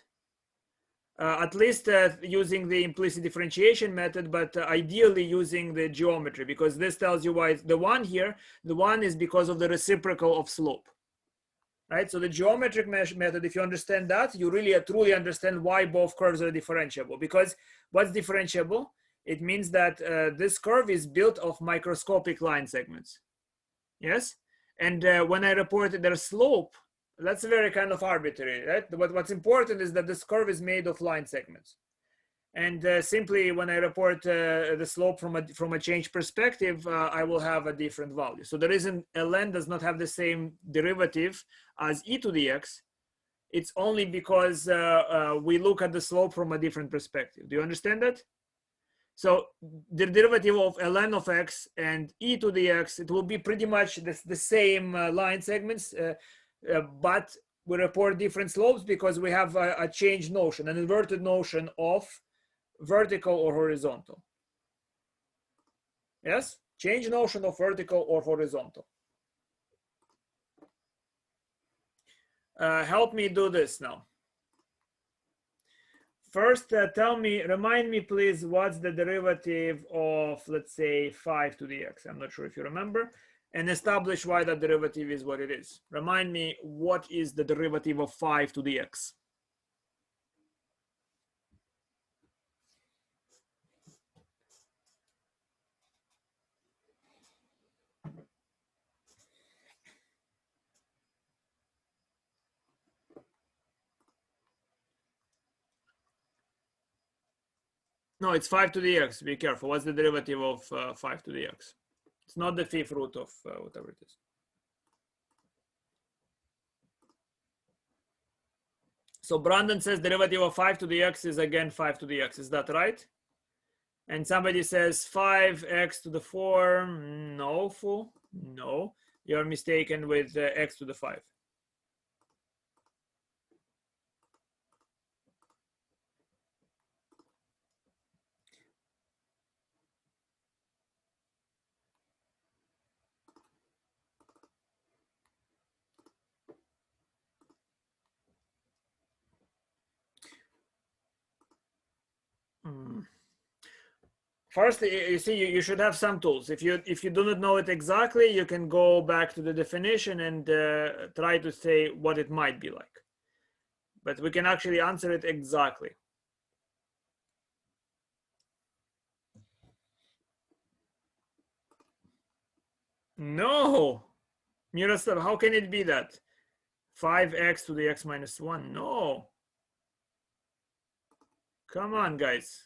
At least using the implicit differentiation method, but ideally using the geometry, because this tells you why the 1 here, the 1 is because of the reciprocal of slope. Right? So the geometric method, if you understand that, you really truly understand why both curves are differentiable. Because what's differentiable? It means that this curve is built of microscopic line segments. Yes? And when I reported their slope, that's very kind of arbitrary, right? But what's important is that this curve is made of line segments. And simply when I report the slope from a change perspective, I will have a different value. So the reason ln does not have the same derivative as e to the x, it's only because we look at the slope from a different perspective. Do you understand that? So the derivative of ln of x and e to the x, it will be pretty much the same line segments, but we report different slopes because we have a change notion, an inverted notion of vertical or horizontal. Yes, change notion of vertical or horizontal. Help me do this now. First, remind me please, what's the derivative of, let's say, 5 to the x? I'm not sure if you remember. And establish why that derivative is what it is. Remind me, what is the derivative of 5 to the x? No, it's 5 to the x. Be careful. What's the derivative of 5 to the x? It's not the fifth root of whatever it is. So Brandon says derivative of 5 to the x is again 5 to the x. Is that right? And somebody says 5x to the 4. No, fool. No, you're mistaken with x to the 5. First, you see, you should have some tools. If you do not know it exactly, you can go back to the definition and try to say what it might be like. But we can actually answer it exactly. No, Miroslav, how can it be that? 5x to the x minus 1? No. Come on, guys.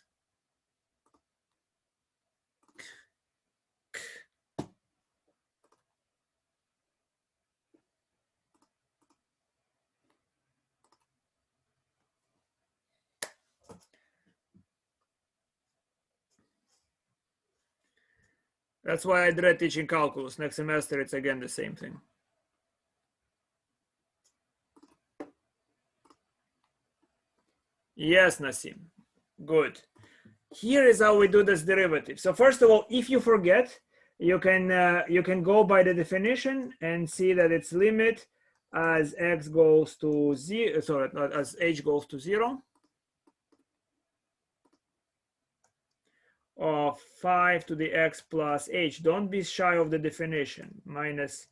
That's why I dread teaching calculus. Next semester, it's again the same thing. Yes, Nassim. Good. Here is how we do this derivative. So first of all, if you forget, you can go by the definition and see that its limit as x goes to 0, sorry, not as h goes to 0, of 5 to the x plus h. Don't be shy of the definition. Minus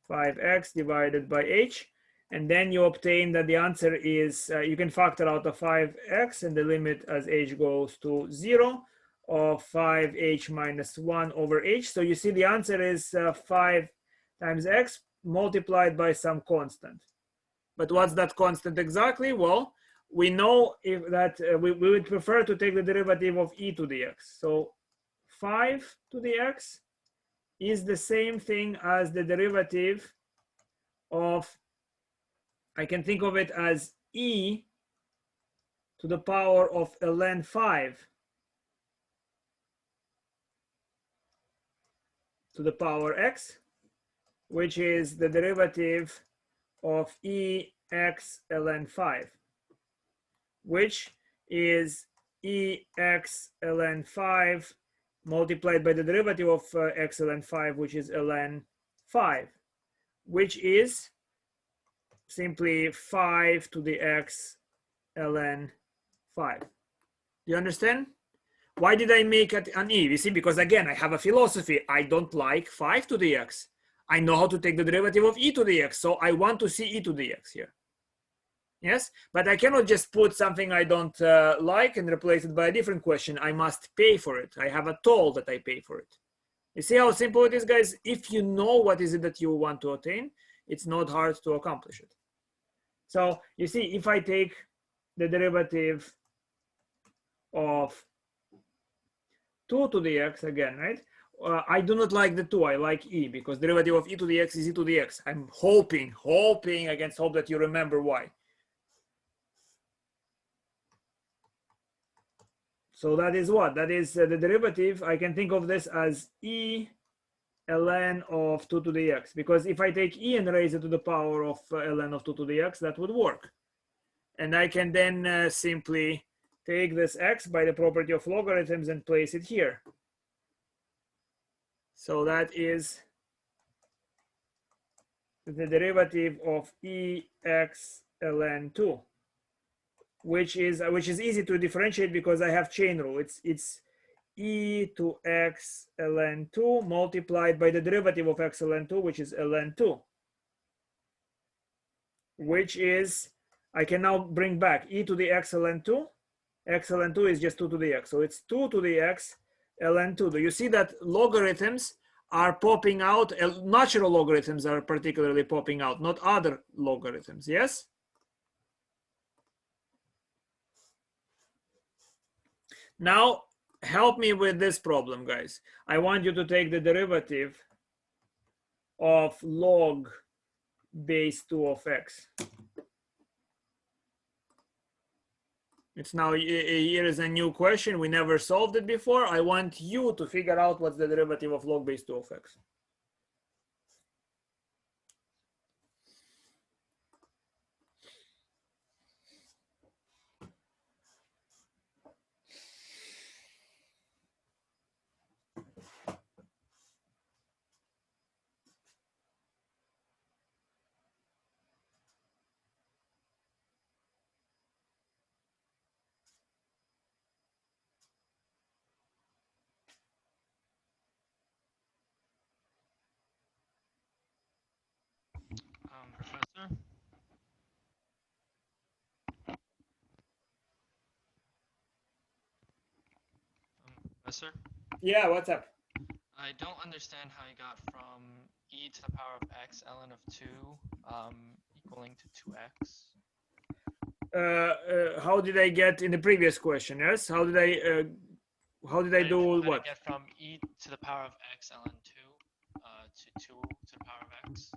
5x divided by h. And then you obtain that the answer is, you can factor out the 5x and the limit as h goes to 0 of 5h minus 1 over h. So you see the answer is 5 times x multiplied by some constant. But what's that constant exactly? Well, we know if that we would prefer to take the derivative of e to the x. So 5 to the x is the same thing as the derivative of, I can think of it as e to the power of ln 5 to the power x, which is the derivative of ex ln 5, which is ex ln 5 multiplied by the derivative of x ln 5, which is ln 5, which is simply 5 to the x ln 5. Do you understand? Why did I make it an e? You see, because again, I have a philosophy. I don't like 5 to the x. I know how to take the derivative of e to the x, so I want to see e to the x here. Yes, but I cannot just put something I don't like and replace it by a different question. I must pay for it. I have a toll that I pay for it. You see how simple it is, guys? If you know what is it that you want to attain, it's not hard to accomplish it. So you see, if I take the derivative of 2 to the x again, right? I do not like the 2, I like e, because derivative of e to the x is e to the x. I'm hoping against hope that you remember why. So that is what? That is the derivative. I can think of this as e ln of 2 to the x, because if I take e and raise it to the power of ln of 2 to the x, that would work. And I can then simply take this x by the property of logarithms and place it here. So that is the derivative of ex ln 2, which is easy to differentiate because I have chain rule. It's e to x ln 2 multiplied by the derivative of x ln 2, which is ln 2, which is, I can now bring back e to the x ln 2. X ln 2 is just 2 to the x, so it's 2 to the x ln 2. Do you see that logarithms are popping out? Natural logarithms are particularly popping out, not other logarithms. Yes? Now help me with this problem, guys. I want you to take the derivative of log base 2 of x. It's now, here is a new question. We never solved it before. I want you to figure out what's the derivative of log base 2 of x. Professor? Professor? Yeah, what's up? I don't understand how you got from e to the power of x ln of 2 equaling to 2x. How did I get in the previous question? Yes, how did I do what? I get from e to the power of x ln 2 to 2 to the power of x.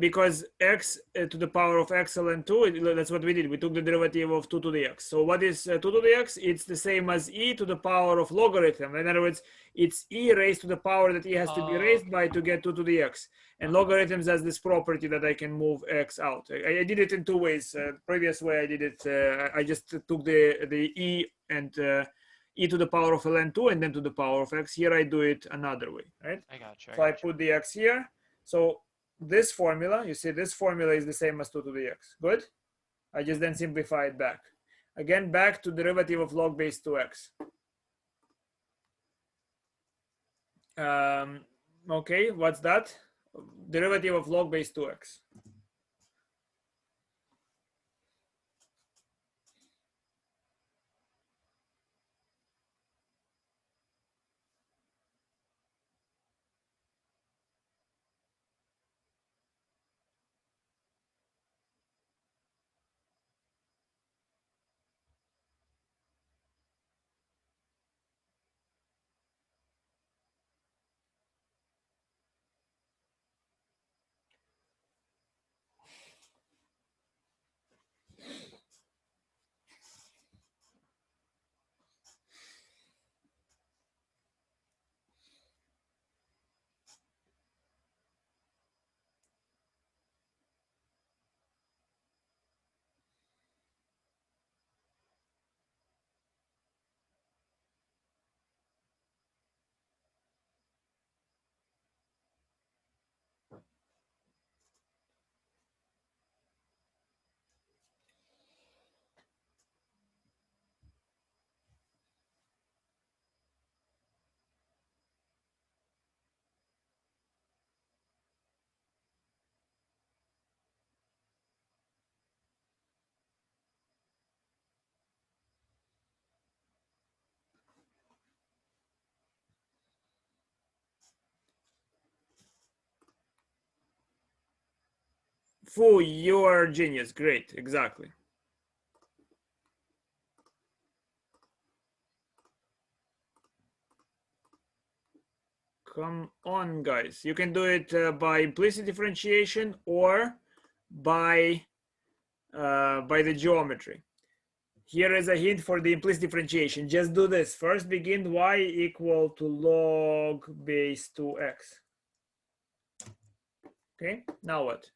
Because x to the power of x ln 2, that's what we did. We took the derivative of 2 to the x. So what is 2 to the x? It's the same as e to the power of logarithm. In other words, it's e raised to the power that e has to be raised by to get 2 to the x. And logarithms has this property that I can move x out. I did it in two ways. Previous way I did it, I just took the e and e to the power of ln 2 and then to the power of x. Here I do it another way, right? I got you. So I put the x here. So this formula, you see this formula is the same as 2 to the x. Good? I just then simplify it back. Again, back to derivative of log base 2x. Okay, what's that? Derivative of log base 2x. Fu, you are a genius. Great, exactly. Come on, guys. You can do it by implicit differentiation or by the geometry. Here is a hint for the implicit differentiation. Just do this. First begin y equal to log base 2x. Okay, now what?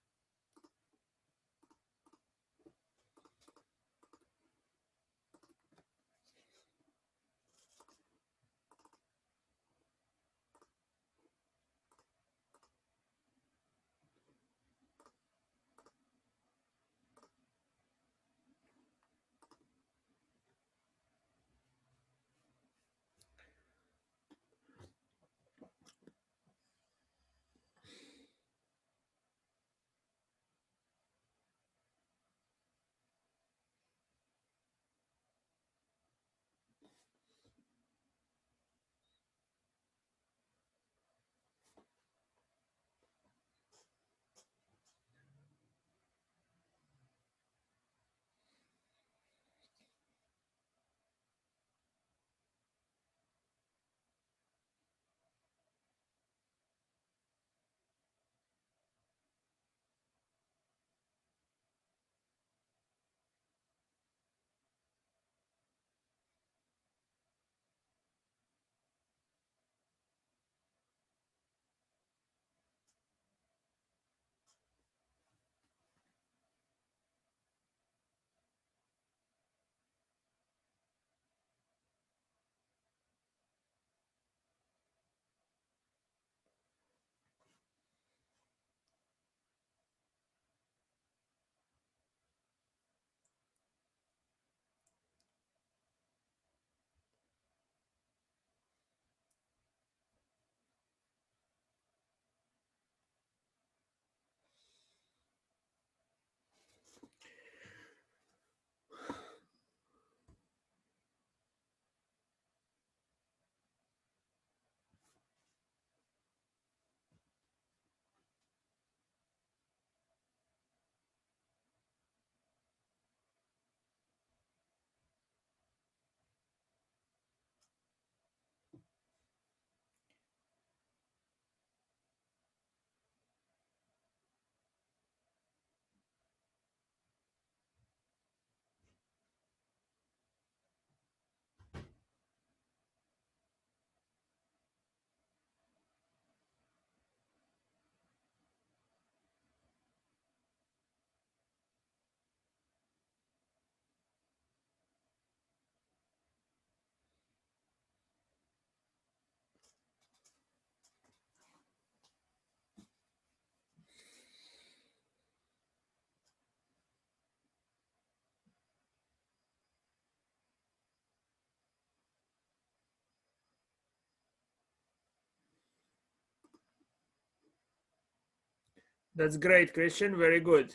That's great, Christian. Very good.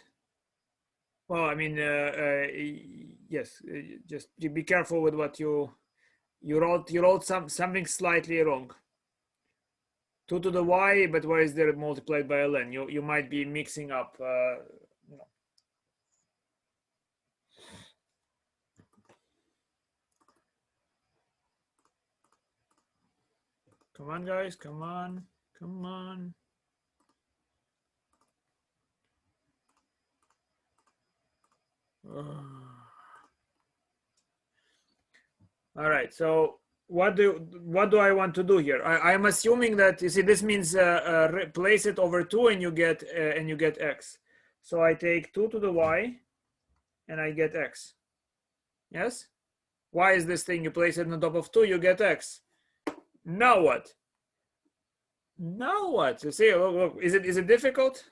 Well, I mean, yes. Just be careful with what you wrote. You wrote something slightly wrong. 2 to the y, but why is there multiplied by ln? You might be mixing up. No. Come on, guys. Come on. Come on. All right. So what do I want to do here? I'm assuming that you see this means replace it over 2 and you get x. So I take 2 to the y and I get x. Yes. Why is this thing? You place it on top of 2, you get x. Now what? Now what? You see, look, is it difficult?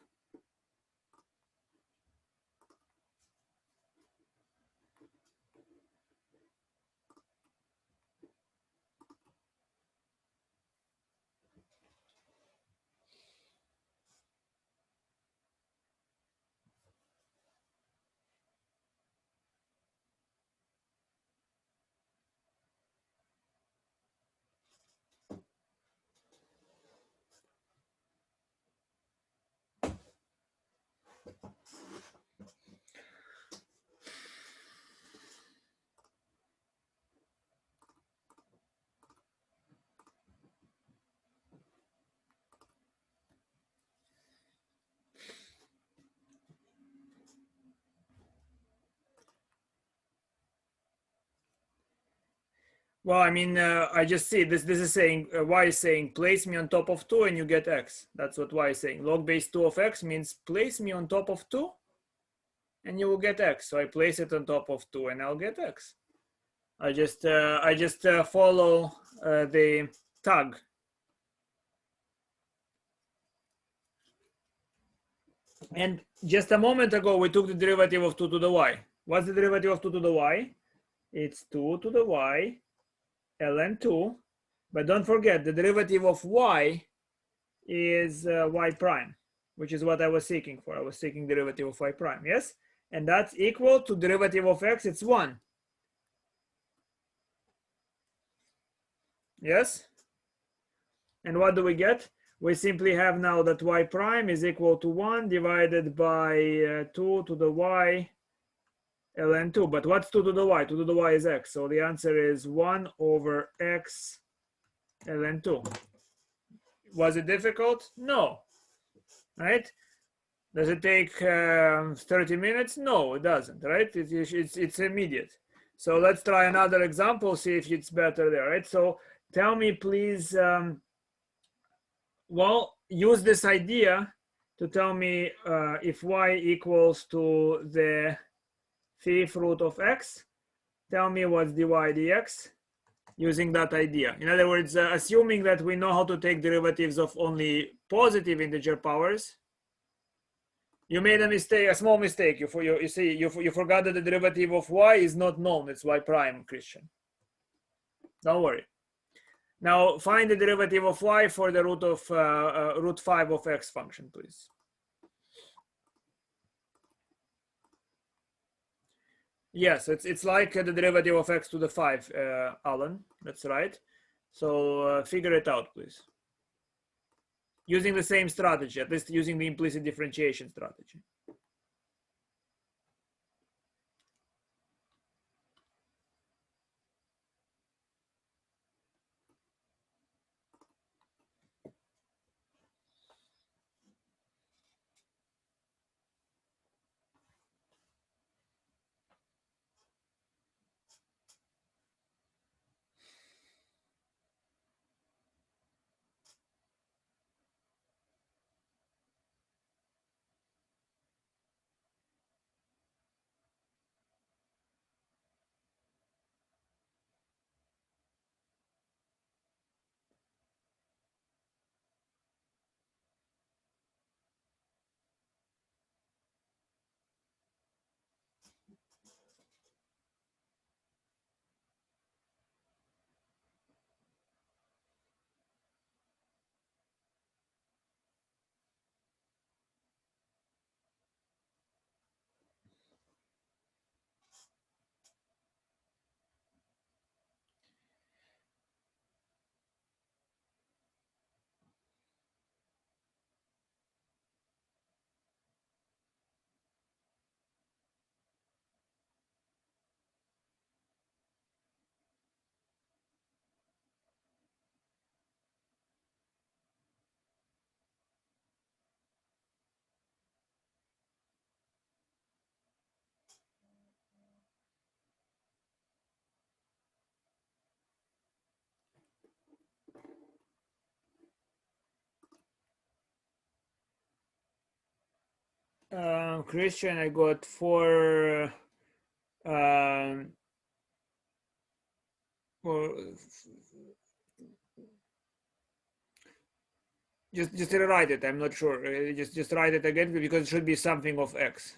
Well, I mean, I just see this. This is saying y is saying place me on top of 2 and you get x. That's what y is saying. Log base 2 of x means place me on top of 2 and you will get x. So I place it on top of 2 and I'll get x. I just follow the tag. And just a moment ago, we took the derivative of 2 to the y. What's the derivative of 2 to the y? It's 2 to the y ln 2. But don't forget, the derivative of y is y prime, which is what I was seeking for. I was seeking derivative of y prime, yes? And that's equal to derivative of x, it's 1. Yes? And what do we get? We simply have now that y prime is equal to 1 divided by 2 to the y ln 2. But what's 2 to the y? 2 to the y is x. So the answer is 1 over x ln 2. Was it difficult? No. Right? Does it take 30 minutes? No, it doesn't, right? It's immediate. So let's try another example, see if it's better there, right? So tell me, please, well, use this idea to tell me if y equals to the fifth root of x. Tell me what's dy dx using that idea. In other words, assuming that we know how to take derivatives of only positive integer powers. You made a mistake, a small mistake. You forgot that the derivative of y is not known. It's y prime, Christian. Don't worry. Now find the derivative of y for the root 5 of x function, please. Yes, it's like the derivative of x to the 5, Alan. That's right. So figure it out, please. Using the same strategy, at least using the implicit differentiation strategy. Christian, I got 4. Well, just rewrite it. I'm not sure. Just write it again because it should be something of x.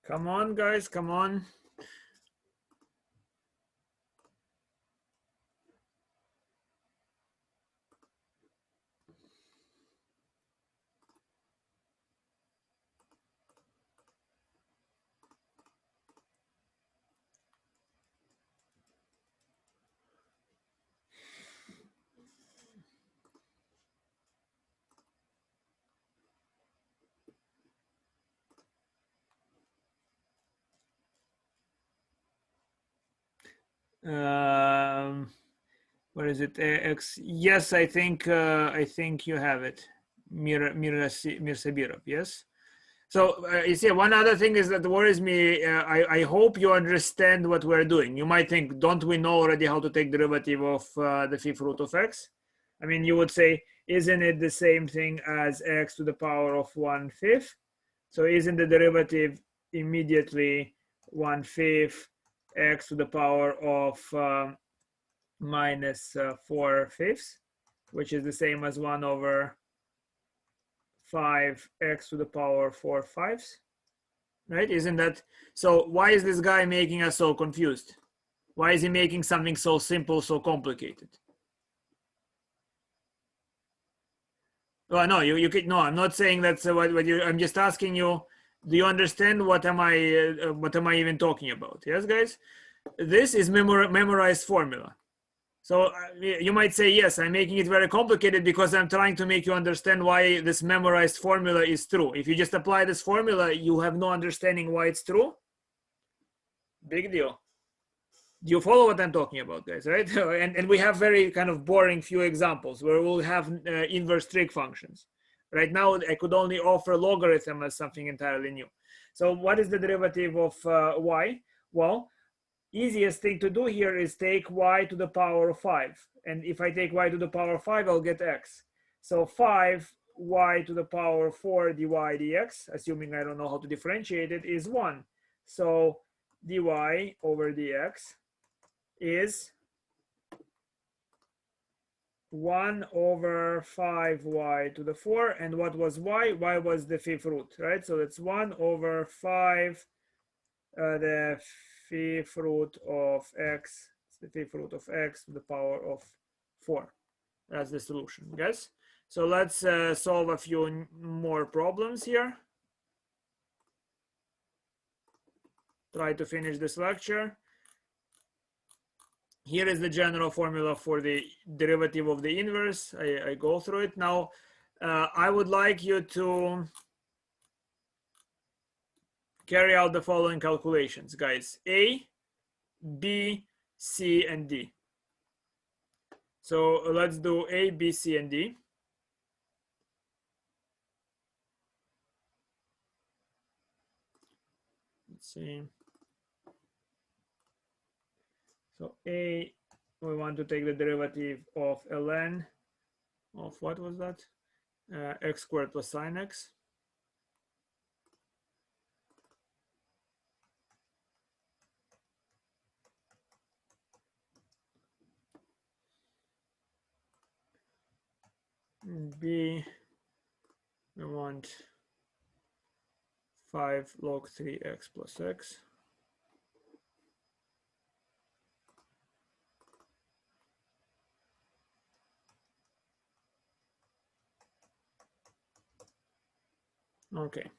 Come on, guys, come on. What is it? X? Yes, I think you have it. Mirsabirov, yes. So you see, one other thing is that worries me. I hope you understand what we're doing. You might think, don't we know already how to take derivative of the fifth root of x? I mean, you would say, isn't it the same thing as x to the power of 1/5? So isn't the derivative immediately 1/5 x to the power of minus 4/5, which is the same as 1/5 x to the power 4/5, right? Isn't that so? Why is this guy making us so confused? Why is he making something so simple so complicated? Well, no, you could no. I'm not saying that's what you. I'm just asking you. Do you understand what am I even talking about? Yes, guys. This is memorized formula. So you might say, yes, I'm making it very complicated because I'm trying to make you understand why this memorized formula is true. If you just apply this formula, you have no understanding why it's true. Big deal. Do you follow what I'm talking about, guys, right? And we have very kind of boring few examples where we'll have inverse trig functions. Right now, I could only offer logarithm as something entirely new. So what is the derivative of y? Well, easiest thing to do here is take y to the power of 5. And if I take y to the power of 5, I'll get x. So 5y to the power of 4 dy dx, assuming I don't know how to differentiate it, is 1. So dy over dx is 1 over 5y to the 4. And what was y? Y was the fifth root, right? So it's 1 over 5 the fifth root of x, it's the fifth root of x to the power of 4. That's the solution, guys. So let's solve a few more problems here. Try to finish this lecture. Here is the general formula for the derivative of the inverse. I go through it. Now, I would like you to carry out the following calculations, guys. A, B, C, and D. So let's do A, B, C, and D. Let's see. So A, we want to take the derivative of ln of what was that? X squared plus sine x. B, we want 5 log 3x plus x. Okay.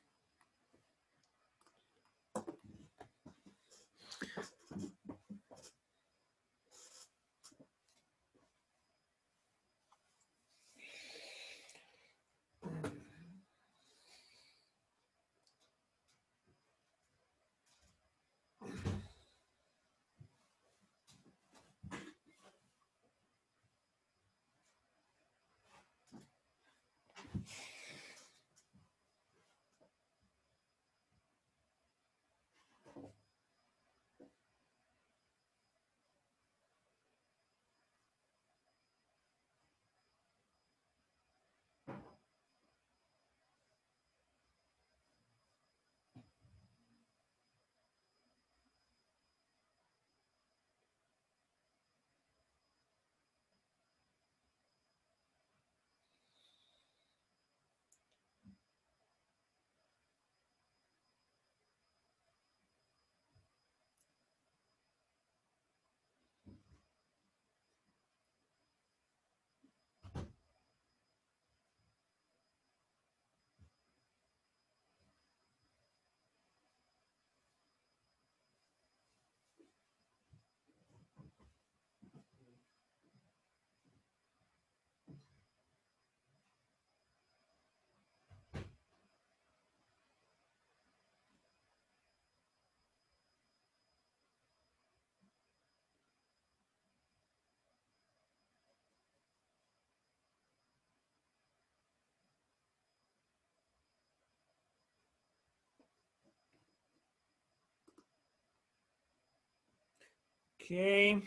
Okay.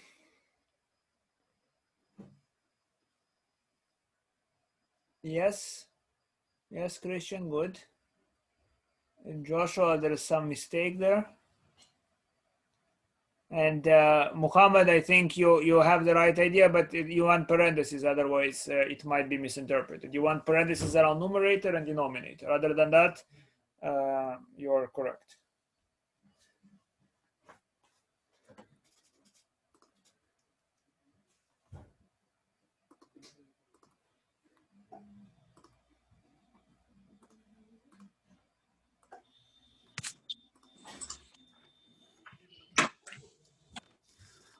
Yes. Yes, Christian, good. And Joshua, there is some mistake there. And Muhammad, I think you have the right idea, but you want parentheses, otherwise it might be misinterpreted. You want parentheses around numerator and denominator. Other than that, you're correct.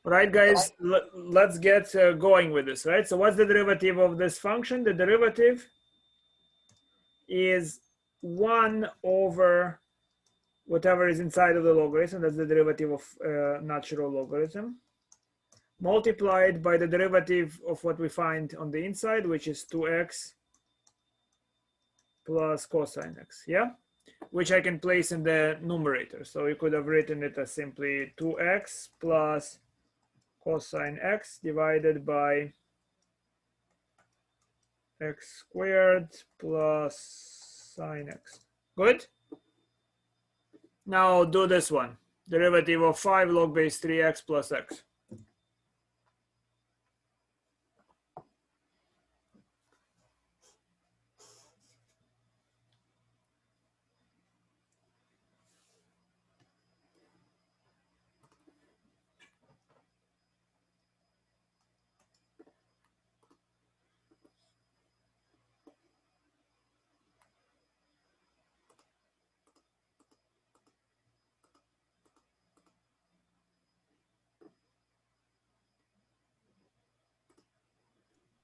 Right, guys, let's get going with this, right? So what's the derivative of this function? The derivative is 1 over whatever is inside of the logarithm. That's the derivative of natural logarithm, multiplied by the derivative of what we find on the inside, which is 2x plus cosine x, yeah? Which I can place in the numerator. So you could have written it as simply 2x plus cosine x divided by x squared plus sine x. Good? Now do this one. Derivative of 5 log base 3x plus x.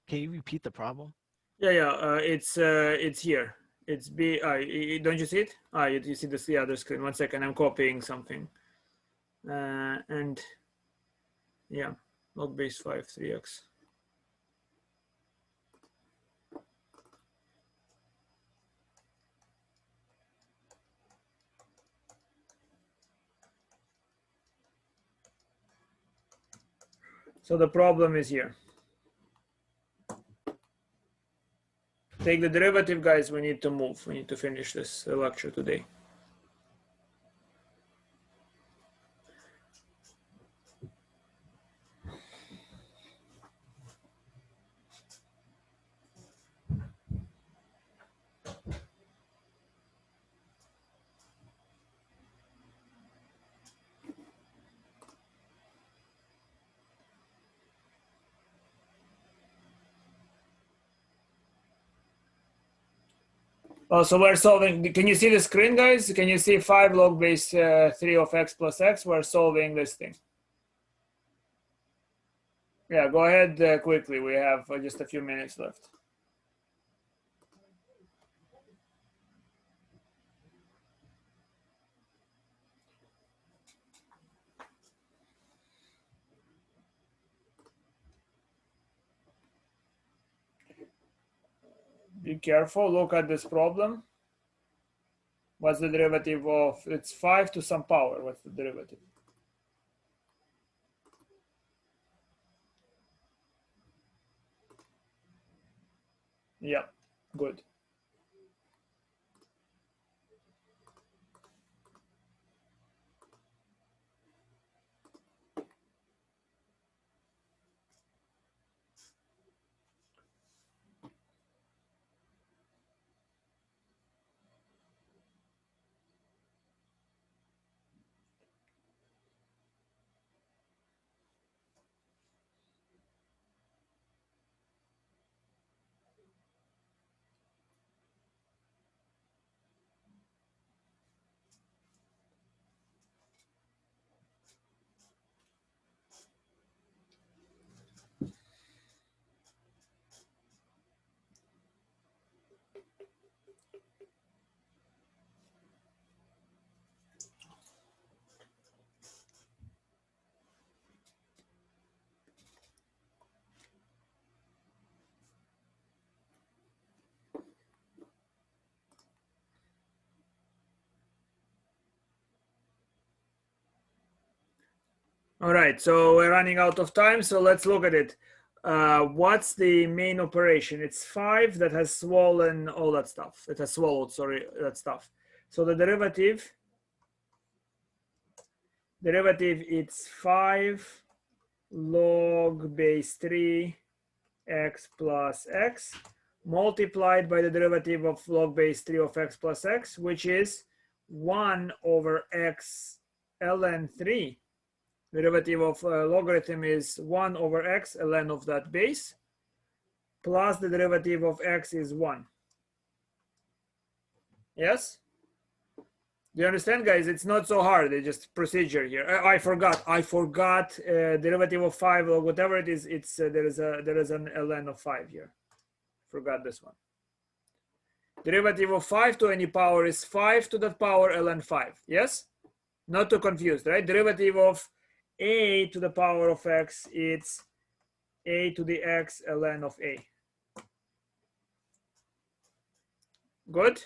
Can you repeat the problem? Yeah, it's here. It's b. Don't you see it? You see the other screen. 1 second, I'm copying something. And yeah, log base 5 3x. So the problem is here. Take the derivative, guys. We need to move. We need to finish this lecture today. Oh, so we're solving. Can you see the screen, guys? Can you see 5 log base 3 of x plus x? We're solving this thing. Yeah, go ahead quickly. We have just a few minutes left. Be careful. Look at this problem. What's the derivative of? It's 5 to some power. What's the derivative? Yeah, good. All right, so we're running out of time, so let's look at it. What's the main operation? It's 5 that has swollen all that stuff. It has swallowed, sorry, that stuff. So the derivative, it's 5 log base 3 x plus x multiplied by the derivative of log base 3 of x plus x, which is 1 over x ln 3. Derivative of logarithm is 1 over x ln of that base, plus the derivative of x is 1. Yes? Do you understand, guys? It's not so hard. It's just procedure here. I forgot. Derivative of 5 or whatever it is. It's there is an ln of 5 here. Forgot this one. Derivative of 5 to any power is 5 to the power ln 5. Yes? Not too confused, right? Derivative of a to the power of x, it's a to the x ln of a. Good?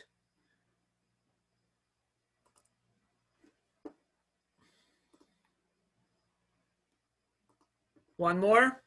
One more?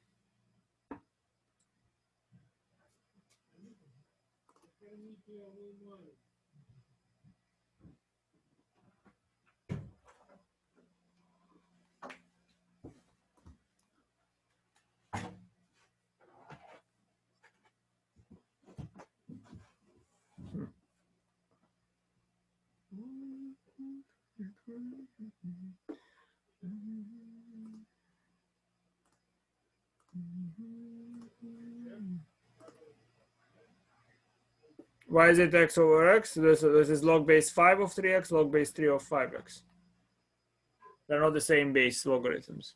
Why is it x over x? This is log base 5 of 3x, log base 3 of 5x. They're not the same base logarithms.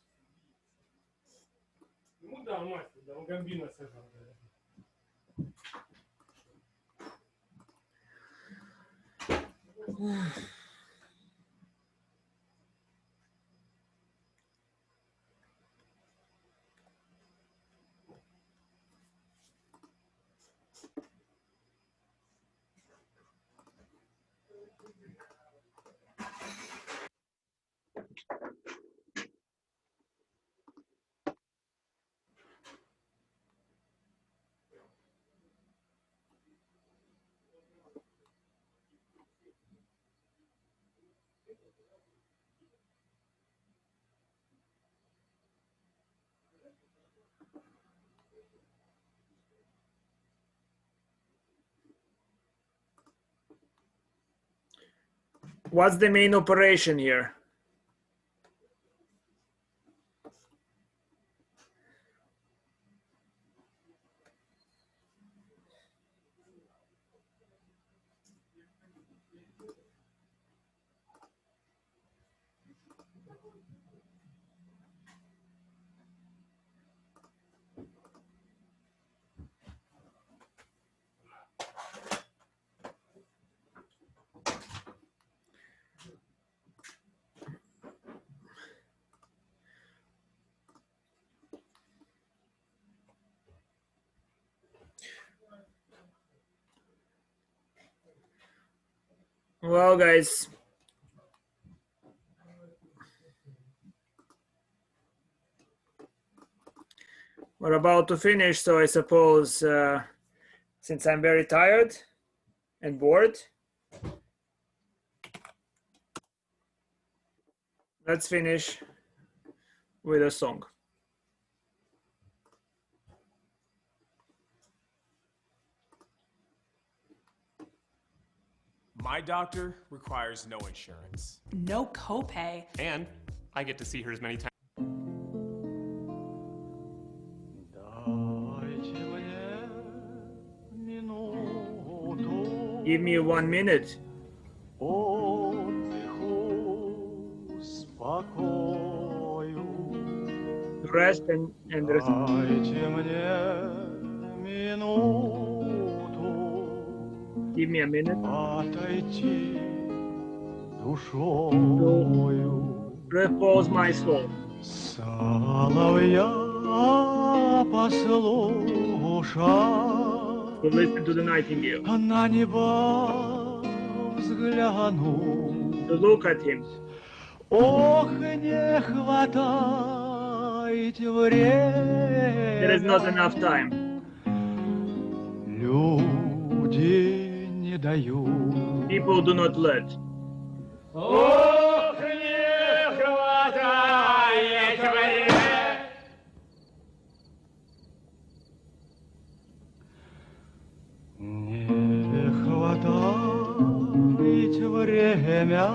What's the main operation here? Well, guys, we're about to finish, so I suppose since I'm very tired and bored, let's finish with a song. My doctor requires no insurance. No copay. And I get to see her as many times. Give me 1 minute. Rest and rest. Give me a minute to repose my soul. To listen to the nightingale. To look at him. Ох, не хватайте время. There is not enough time. Люди не дают. People do not let. Ох, не хватает времени. Не хватает время,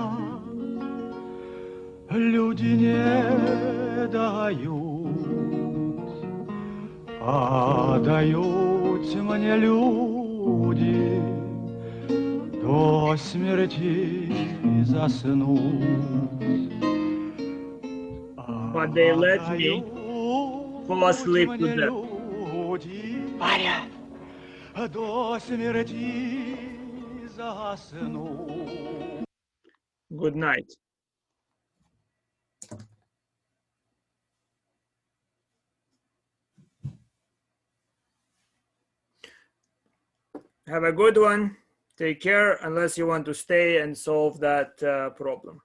люди не дают, а дают мне люди до смерти заснуть. But they let me fall asleep to death. Варя, до смерти заснуть. Good night. Have a good one. Take care, unless you want to stay and solve that problem.